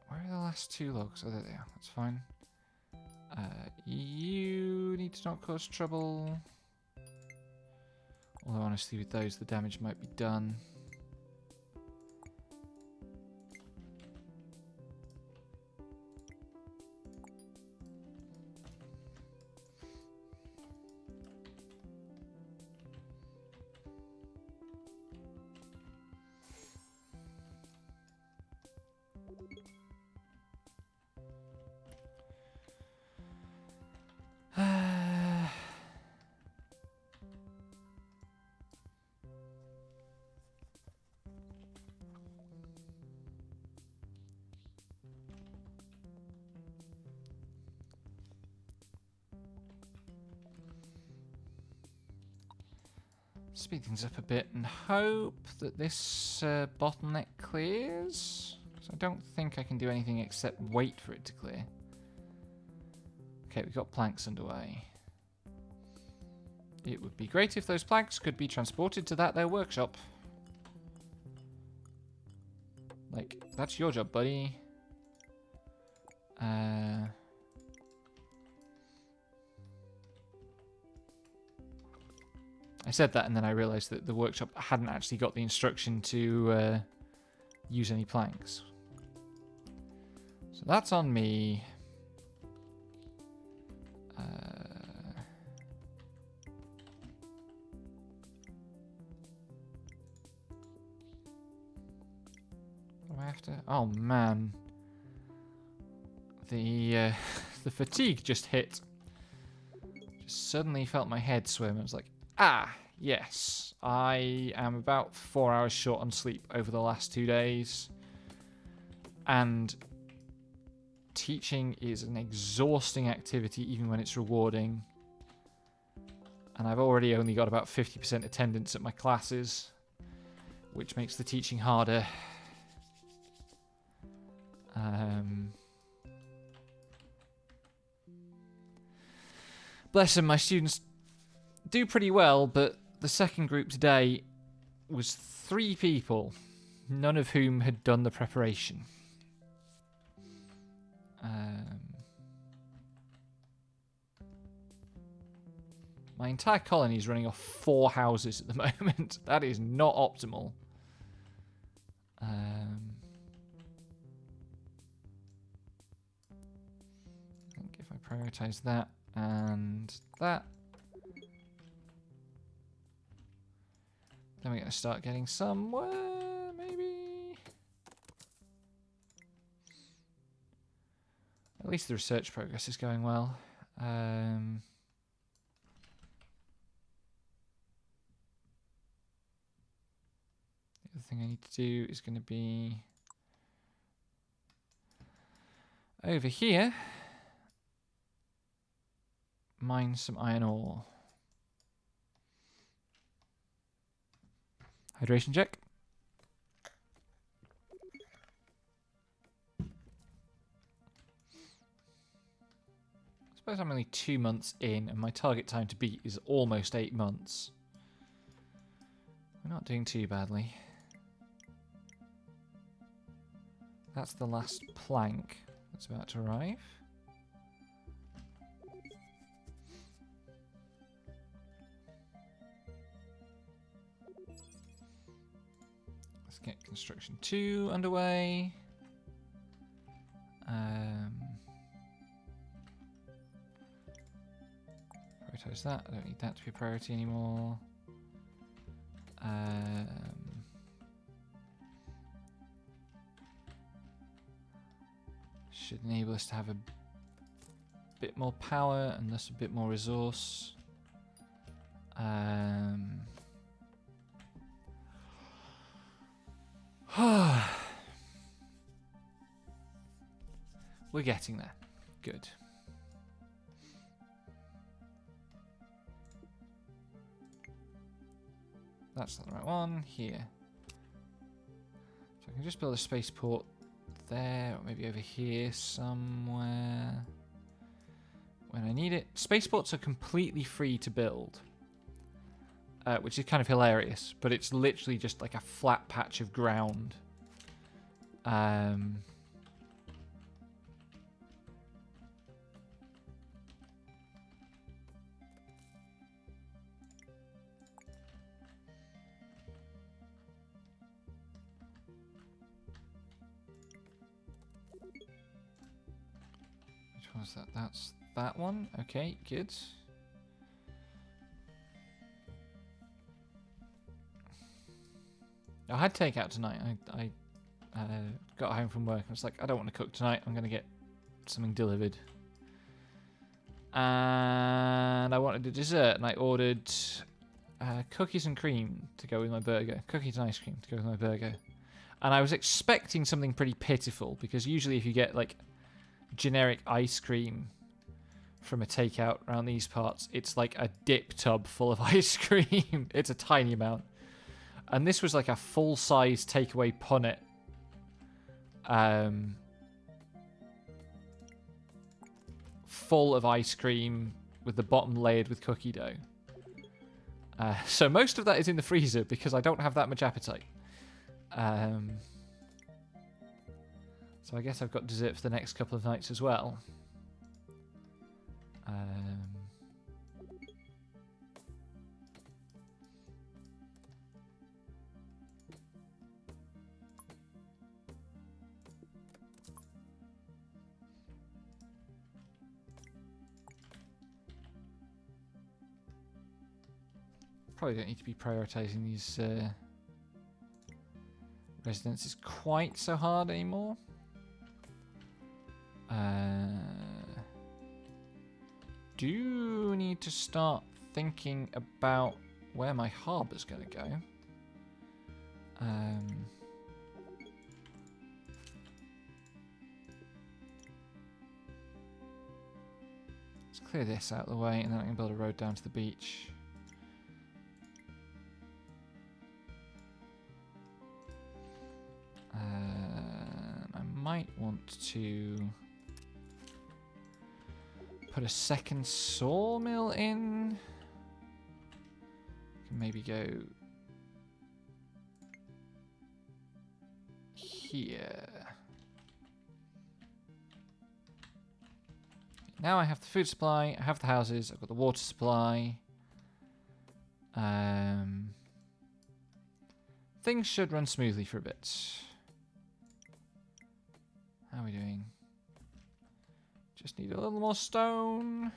Where are the last 2 logs? Oh, there they are. That's fine. You need to not cause trouble. Although honestly, with those, the damage might be done. Speed things up a bit and hope that this bottleneck clears. So I don't think I can do anything except wait for it to clear. Okay, we've got planks underway. It would be great if those planks could be transported to their workshop. Like, that's your job, buddy. I said that and then I realised that the workshop hadn't actually got the instruction to use any planks. So that's on me. What do I have to... Oh man. The fatigue just hit. Just suddenly felt my head swim. I was like, ah, yes. I am about 4 hours short on sleep over the last 2 days. And teaching is an exhausting activity even when it's rewarding. And I've already only got about 50% attendance at my classes, which makes the teaching harder. Bless them, my students do pretty well, but the second group today was 3 people, none of whom had done the preparation. My entire colony is running off 4 houses at the moment. That is not optimal. I think if I prioritize that and that, Then we're going to start getting somewhere, maybe. At least the research progress is going well. The other thing I need to do is going to be over here. Mine some iron ore. Hydration check. I suppose I'm only 2 months in, and my target time to beat is almost 8 months. We're not doing too badly. That's the last plank that's about to arrive. Let's get construction 2 underway. Prioritize that. I don't need that to be a priority anymore. Should enable us to have a bit more power and thus a bit more resource. We're getting there. Good. That's not the right one. Here. So I can just build a spaceport there, or maybe over here somewhere when I need it. Spaceports are completely free to build, which is kind of hilarious, but it's literally just like a flat patch of ground. Which one's that? That's that one. Okay, good. I had takeout tonight. I got home from work and was like, I don't want to cook tonight. I'm going to get something delivered. And I wanted a dessert, and I ordered cookies and cream to go with my burger. Cookies and ice cream to go with my burger. And I was expecting something pretty pitiful, because usually if you get like generic ice cream from a takeout around these parts, it's like a dip tub full of ice cream. It's a tiny amount. And this was like a full-size takeaway punnet. Full of ice cream with the bottom layered with cookie dough. So most of that is in the freezer because I don't have that much appetite. So I guess I've got dessert for the next couple of nights as well. Probably don't need to be prioritizing these residences quite so hard anymore. Do need to start thinking about where my harbor's going to go. Let's clear this out of the way, and then I can build a road down to the beach. I might want to put a second sawmill in. Can maybe go here. Now I have the food supply, I have the houses, I've got the water supply. Things should run smoothly for a bit. How are we doing? Just need a little more stone.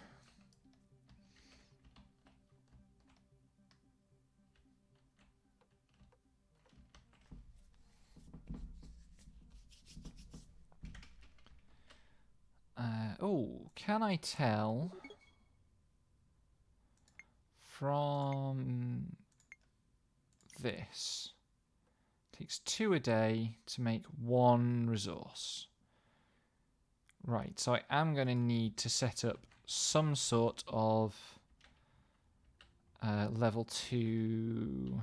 Oh, can I tell from this? Takes 2 a day to make 1 resource. Right, so I am going to need to set up some sort of level 2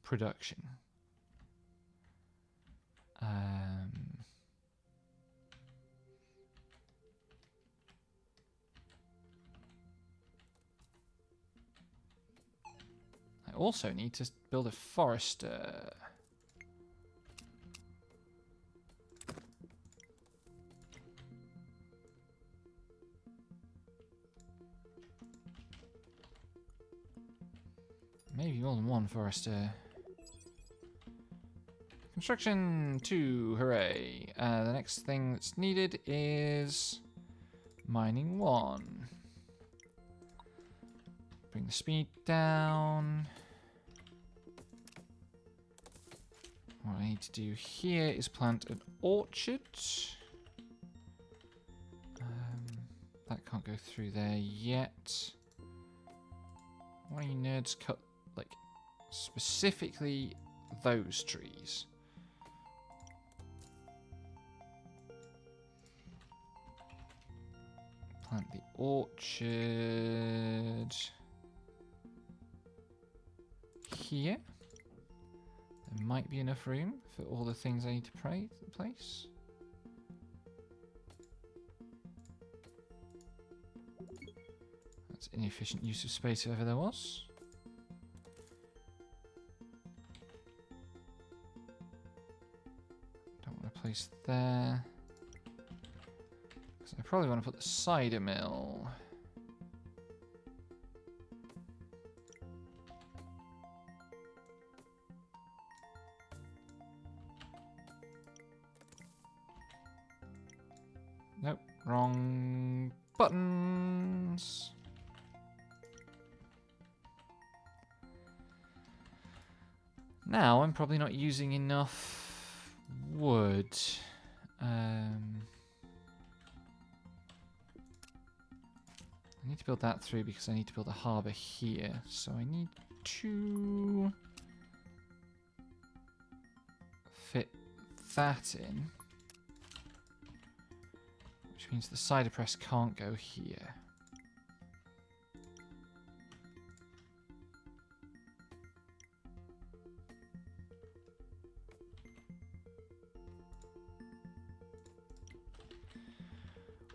production. I also need to build a forester. Maybe more than 1 forester. Construction 2, hooray. The next thing that's needed is mining 1. Bring the speed down. What I need to do here is plant an orchard. That can't go through there yet. Why you nerds cut, like, specifically those trees? Plant the orchard here. There might be enough room for all the things I need to place. That's inefficient use of space if ever there was. Don't want to place there. Because I probably want to put the cider mill. Nope, wrong buttons. Now I'm probably not using enough wood. I need to build that through because I need to build a harbour here. So I need to fit that in. Which means the cider press can't go here.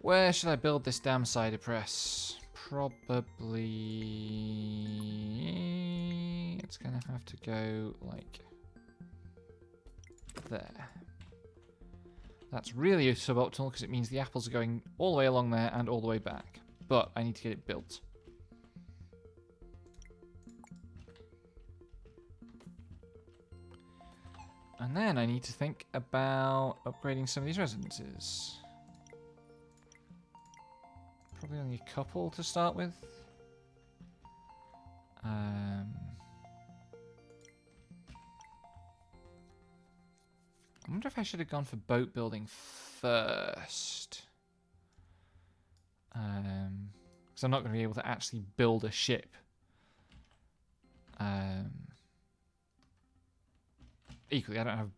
Where should I build this damn cider press? Probably... It's going to have to go like there. That's really suboptimal because it means the apples are going all the way along there and all the way back. But I need to get it built. And then I need to think about upgrading some of these residences. Probably only a couple to start with. I wonder if I should have gone for boat building first. Because I'm not going to be able to actually build a ship. Equally, I don't have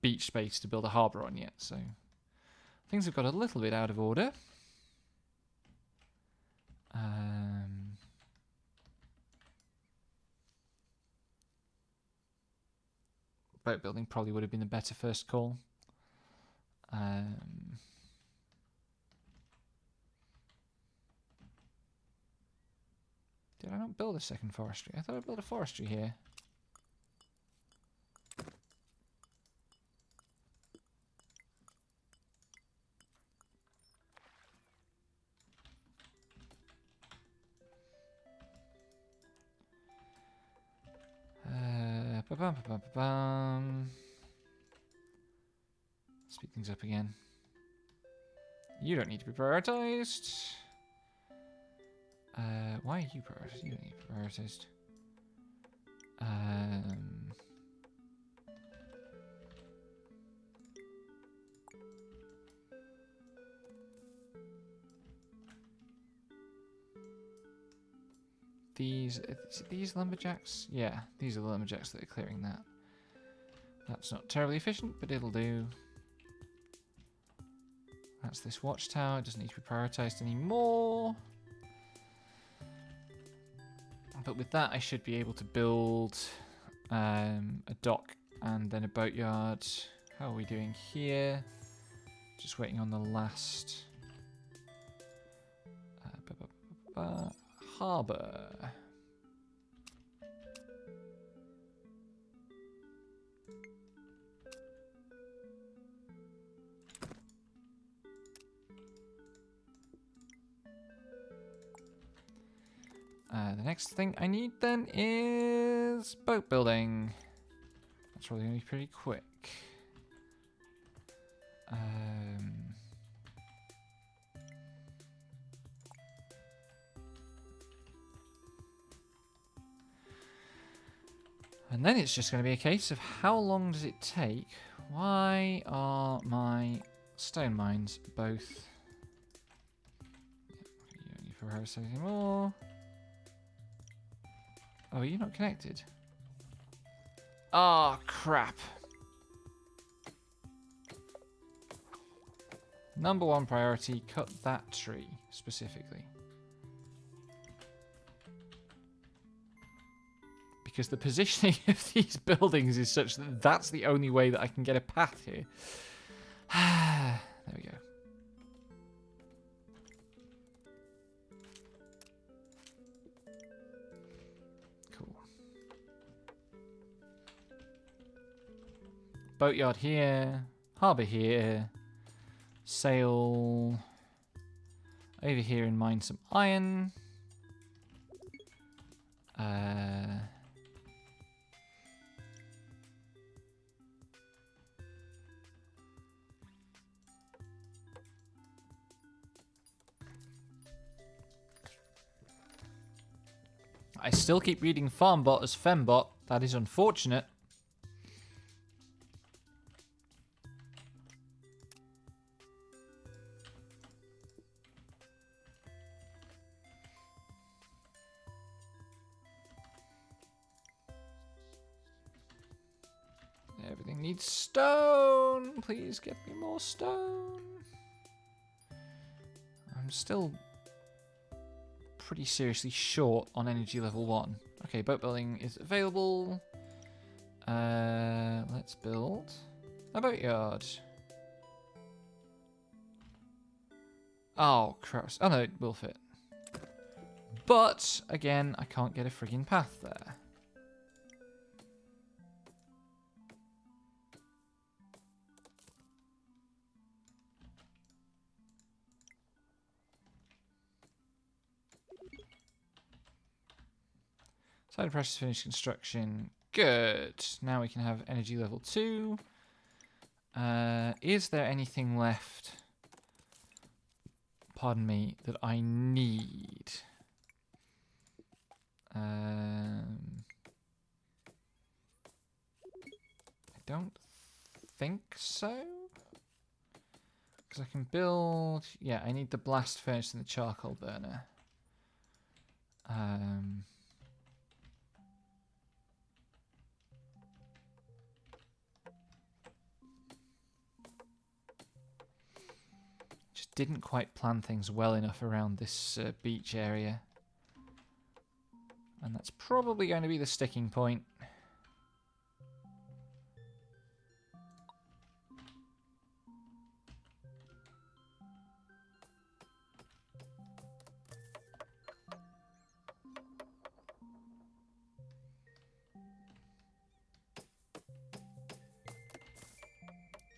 beach space to build a harbour on yet, so things have got a little bit out of order. Boat building probably would have been the better first call. Did I not build a second forestry? I thought I built a forestry here. Speed things up again. You don't need to be prioritized. Why are you prioritized? You don't need to be prioritized. these. Is it these lumberjacks? Yeah, these are the lumberjacks that are clearing that. That's not terribly efficient, but it'll do. That's this watchtower. It doesn't need to be prioritized anymore. But with that, I should be able to build a dock and then a boatyard. How are we doing here? Just waiting on the last harbour. The next thing I need then is boat building. That's probably going to be pretty quick. And then it's just going to be a case of how long does it take? Why are my stone mines both... You don't need for house anymore. Oh, are you not connected? Ah, oh, crap. Number one priority, cut that tree specifically. Because the positioning of these buildings is such that that's the only way that I can get a path here. There we go. Cool. Boatyard here. Harbour here. Sail over here and mine some iron. I still keep reading Farmbot as Fembot. That is unfortunate. Everything needs stone. Please get me more stone. I'm still pretty seriously short on energy level 1. Okay, boat building is available. Let's build a boatyard. Oh, crap. Oh, no, it will fit. But, again, I can't get a friggin' path there. Side pressure finished construction. Good. Now we can have energy level 2. Is there anything left, pardon me, that I need? I don't think so. Because I can build... Yeah, I need the blast furnace and the charcoal burner. Just didn't quite plan things well enough around this beach area. And that's probably going to be the sticking point.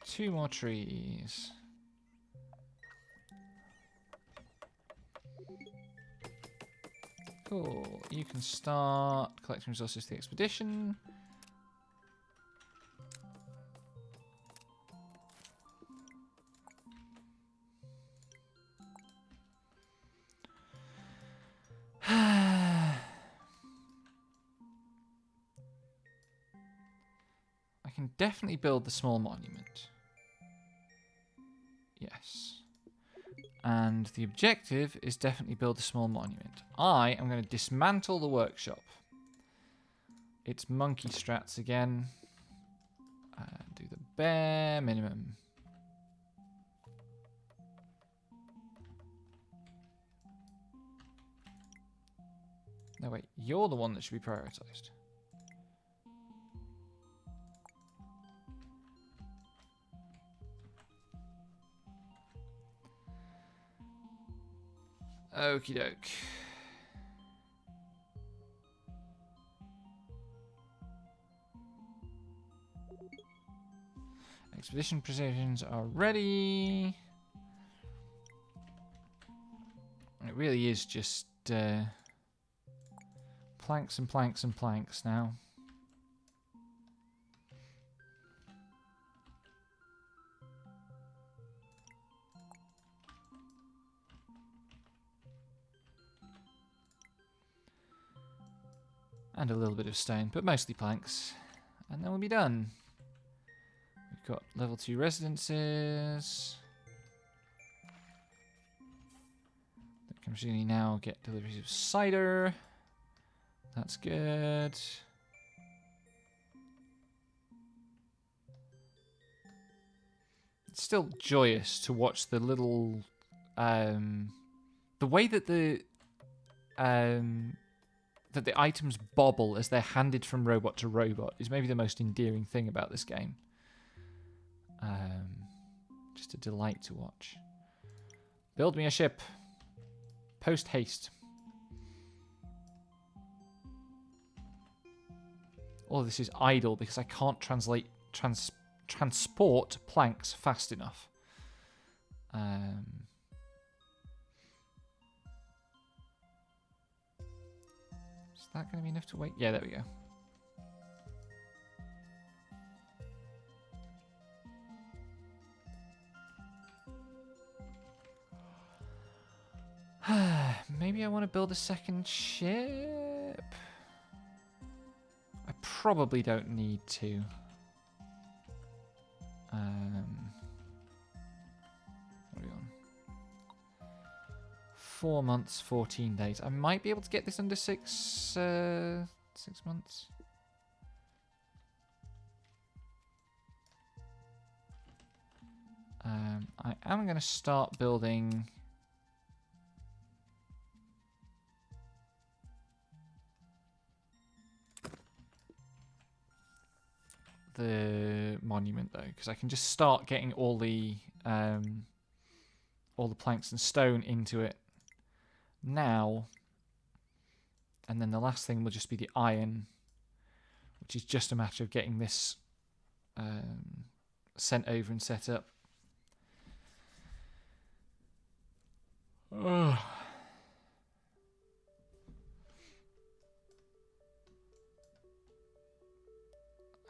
Two more trees. Cool. You can start collecting resources to the expedition. I can definitely build the small monument. Yes. And the objective is definitely build a small monument. I am going to dismantle the workshop. It's monkey strats again. Do the bare minimum. No, wait. You're the one that should be prioritized. Okie doke. Expedition precisions are ready. It really is just planks and planks and planks now. And a little bit of stone, but mostly planks. And then we'll be done. We've got level 2 residences. That can really now get deliveries of cider. That's good. It's still joyous to watch the little... the way that the items bobble as they're handed from robot to robot is maybe the most endearing thing about this game. Just a delight to watch. Build me a ship. Post haste. All of this is idle because I can't transport planks fast enough. Is that going to be enough to wait? Yeah, there we go. Maybe I want to build a second ship. I probably don't need to. What are we on? 4 months, 14 days. I might be able to get this under 6 months. I am going to start building the monument though, because I can just start getting all the planks and stone into it now, and then the last thing will just be the iron, which is just a matter of getting this sent over and set up. Ugh.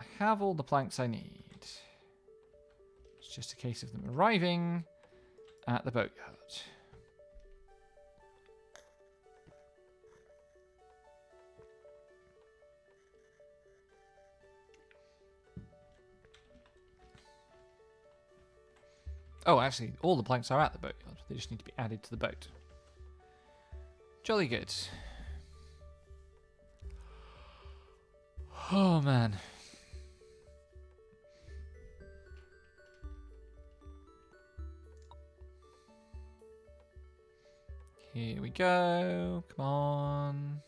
I have all the planks I need. It's just a case of them arriving at the boatyard. Oh, actually, all the planks are at the boatyard. They just need to be added to the boat. Jolly good. Oh, man. Here we go. Come on.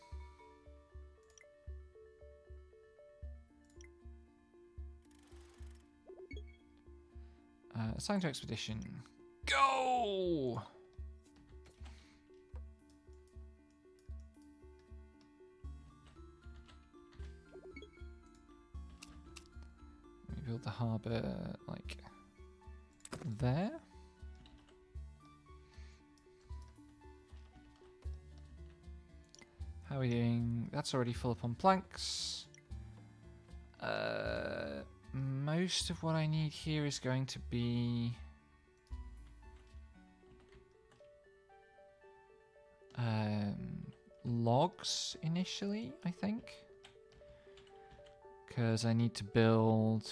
Assign to expedition. Go! Let me build the harbour, like, there. How are we doing? That's already full up on planks. Most of what I need here is going to be logs initially, I think, because I need to build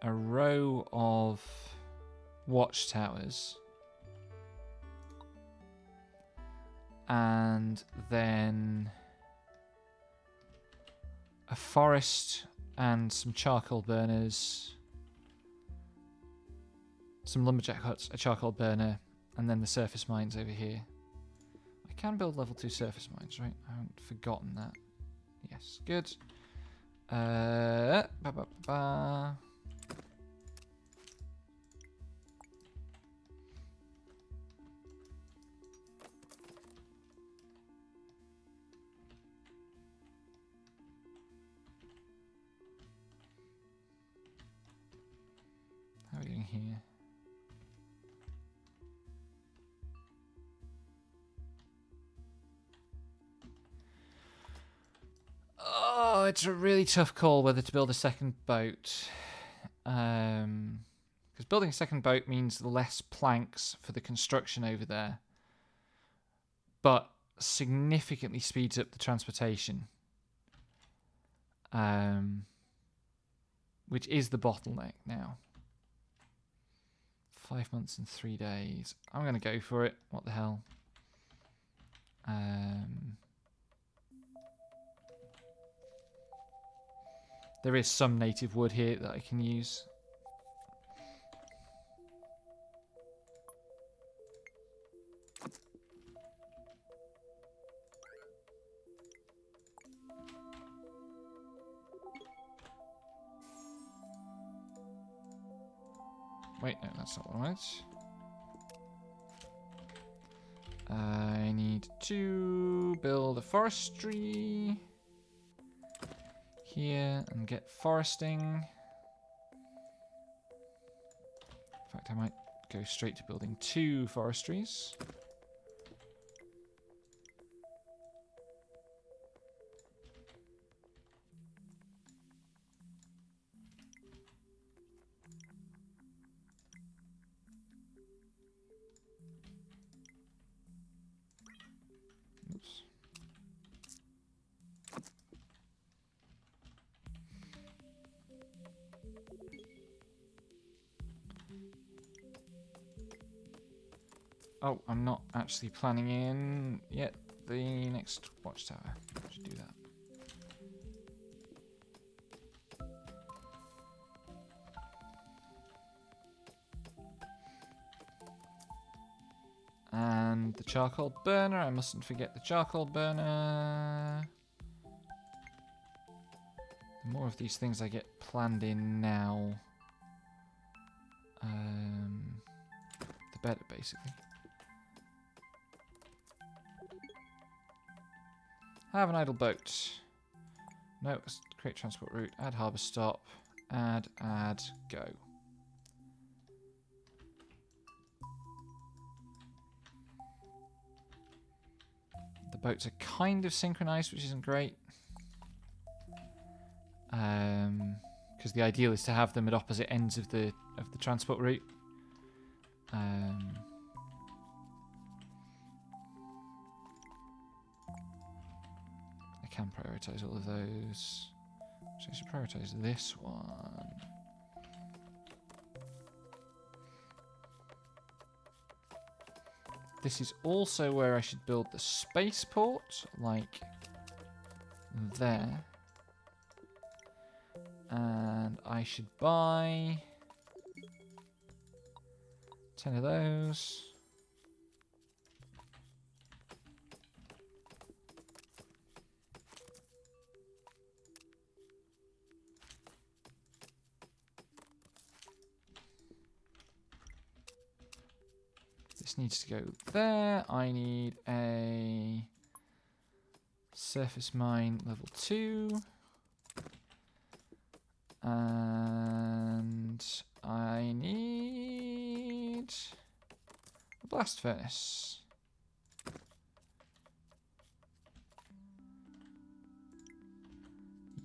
a row of watchtowers. And then a forest and some charcoal burners. Some lumberjack huts, a charcoal burner, and then the surface mines over here. I can build level 2 surface mines, right? I haven't forgotten that. Yes, good. Ba, ba, ba. How are we doing here? Oh, it's a really tough call whether to build a second boat. Because building a second boat means less planks for the construction over there, but significantly speeds up the transportation. Which is the bottleneck now. 5 months and 3 days. I'm going to go for it. What the hell? There is some native wood here that I can use. Wait, no, that's not what I wanted. I need to build a forestry here and get foresting. In fact, I might go straight to building 2 forestries. Oops. Oh, I'm not actually planning in yet the next watchtower. I should do that. And the charcoal burner. I mustn't forget the charcoal burner. The more of these things I get planned in now, the better, basically. Have an idle boat. No, create transport route. Add harbour stop. Add, go. The boats are kind of synchronized, which isn't great. Because the ideal is to have them at opposite ends of the transport route. I can prioritize all of those. So I should prioritize this one. This is also where I should build the spaceport, like there. And I should buy 10 of those. This needs to go there. I need a surface mine level 2. And I need a blast furnace.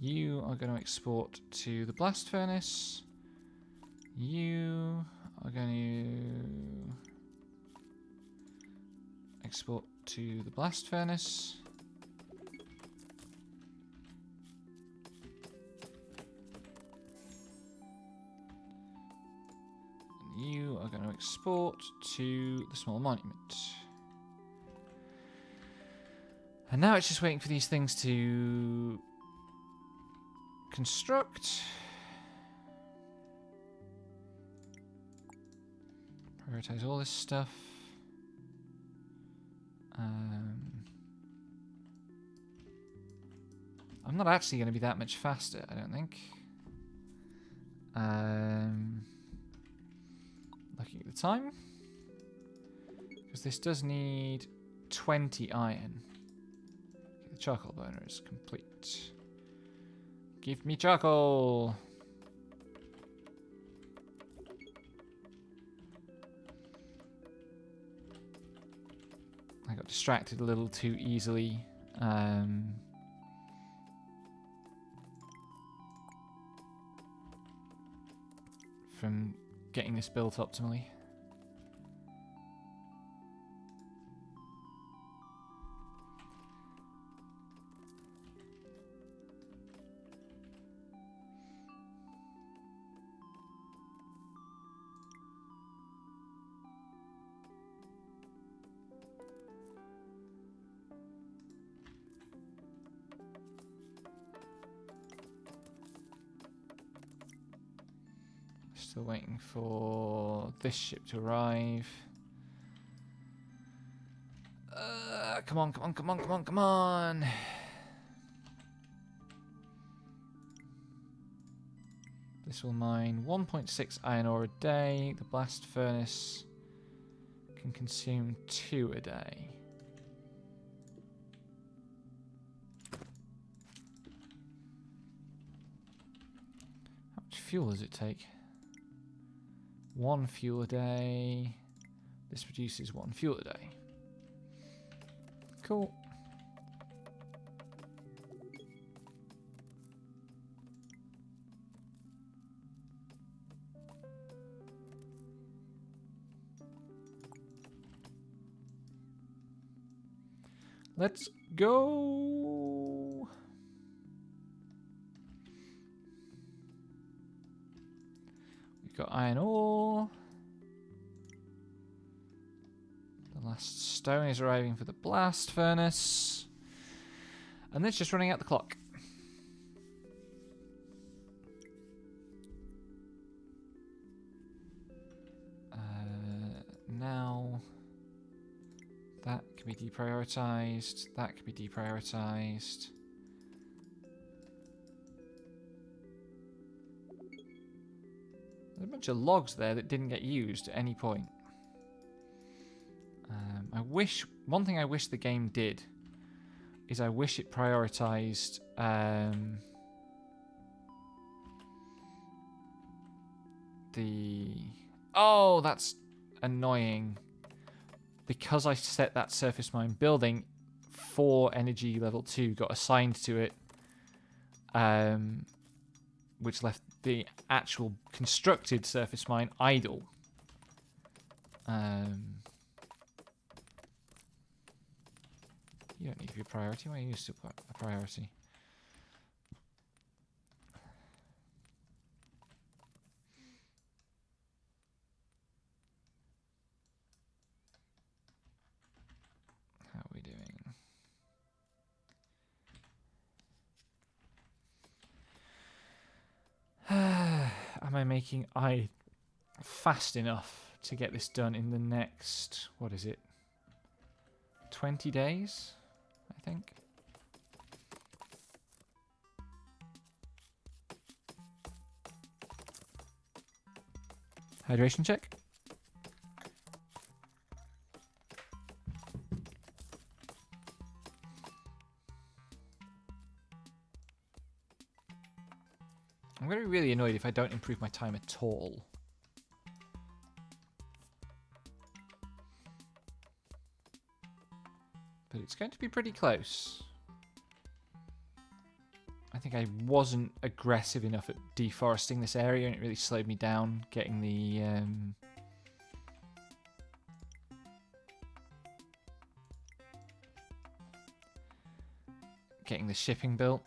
You are going to export to the blast furnace. You are going to export to the blast furnace. And you are going to Export to the small monument. And now it's just waiting for these things to construct. Prioritize all this stuff. I'm not actually going to be that much faster, I don't think. Looking at the time. Because this does need 20 iron. Okay, the charcoal burner is complete. Give me charcoal! I got distracted a little too easily. From getting this built optimally. Still waiting for this ship to arrive. Come on, come on, come on, come on, come on. This will mine 1.6 iron ore a day. The blast furnace can consume 2 a day. How much fuel does it take? 1 fuel a day. This produces 1 fuel a day. Cool. Let's go. We've got iron ore. The last stone is arriving for the blast furnace. And it's just running out the clock. Now that can be deprioritized. That can be deprioritized. There's a bunch of logs there that didn't get used at any point. One thing I wish the game did is I wish it prioritized oh, that's annoying. Because I set that surface mine building, 4 energy level 2 got assigned to it, which left the actual constructed surface mine idle. You don't need to be a priority. Why are you still a priority? How are we doing? Am I making fast enough to get this done in the next, what is it, 20 days, I think? Hydration check. I'm going to be really annoyed if I don't improve my time at all. But it's going to be pretty close. I think I wasn't aggressive enough at deforesting this area, and it really slowed me down getting the shipping built.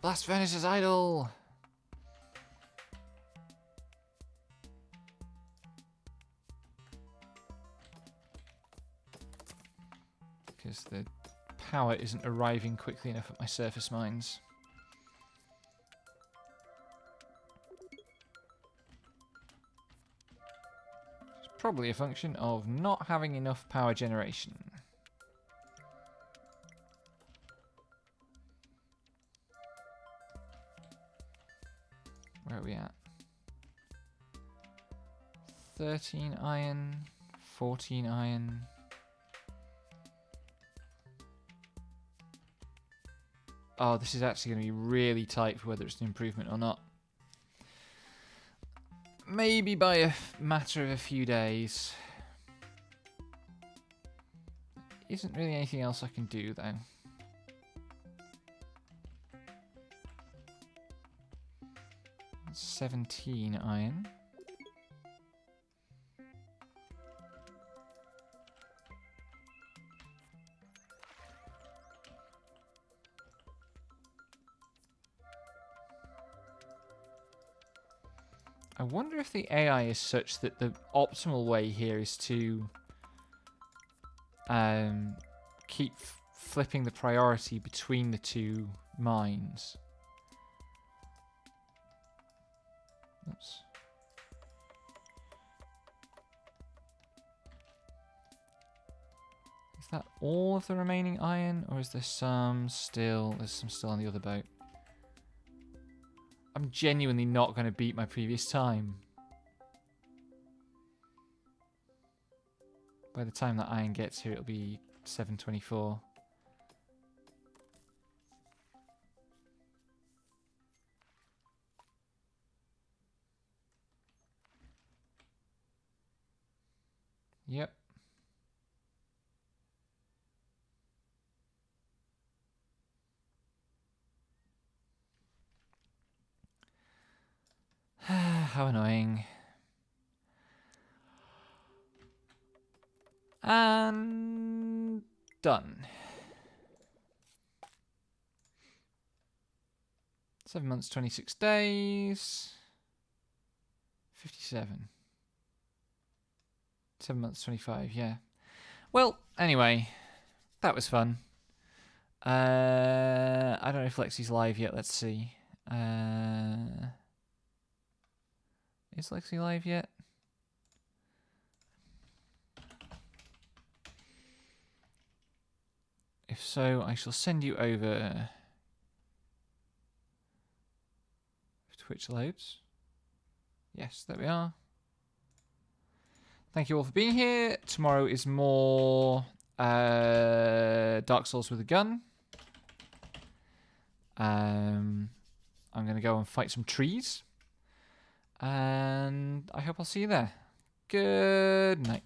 Blast furnace is idle. Because the power isn't arriving quickly enough at my surface mines. It's probably a function of not having enough power generation. Where are we at? 13 iron, 14 iron. Oh, this is actually going to be really tight for whether it's an improvement or not. Maybe by a matter of a few days. Isn't really anything else I can do, though. That's 17 iron. I wonder if the AI is such that the optimal way here is to keep flipping the priority between the two mines. Oops. Is that all of the remaining iron, or is there some still? There's some still on the other boat. I'm genuinely not going to beat my previous time. By the time that iron gets here, it'll be 7:24. Yep. How annoying. And done. 7 months, 26 days. 57. 7 months, 25, yeah. Well, anyway, that was fun. I don't know if Lexi's live yet. Let's see. Is Lexi live yet? If so, I shall send you over. If Twitch loads. Yes, there we are. Thank you all for being here. Tomorrow is more Dark Souls with a gun. I'm going to go and fight some trees. And I hope I'll see you there. Good night.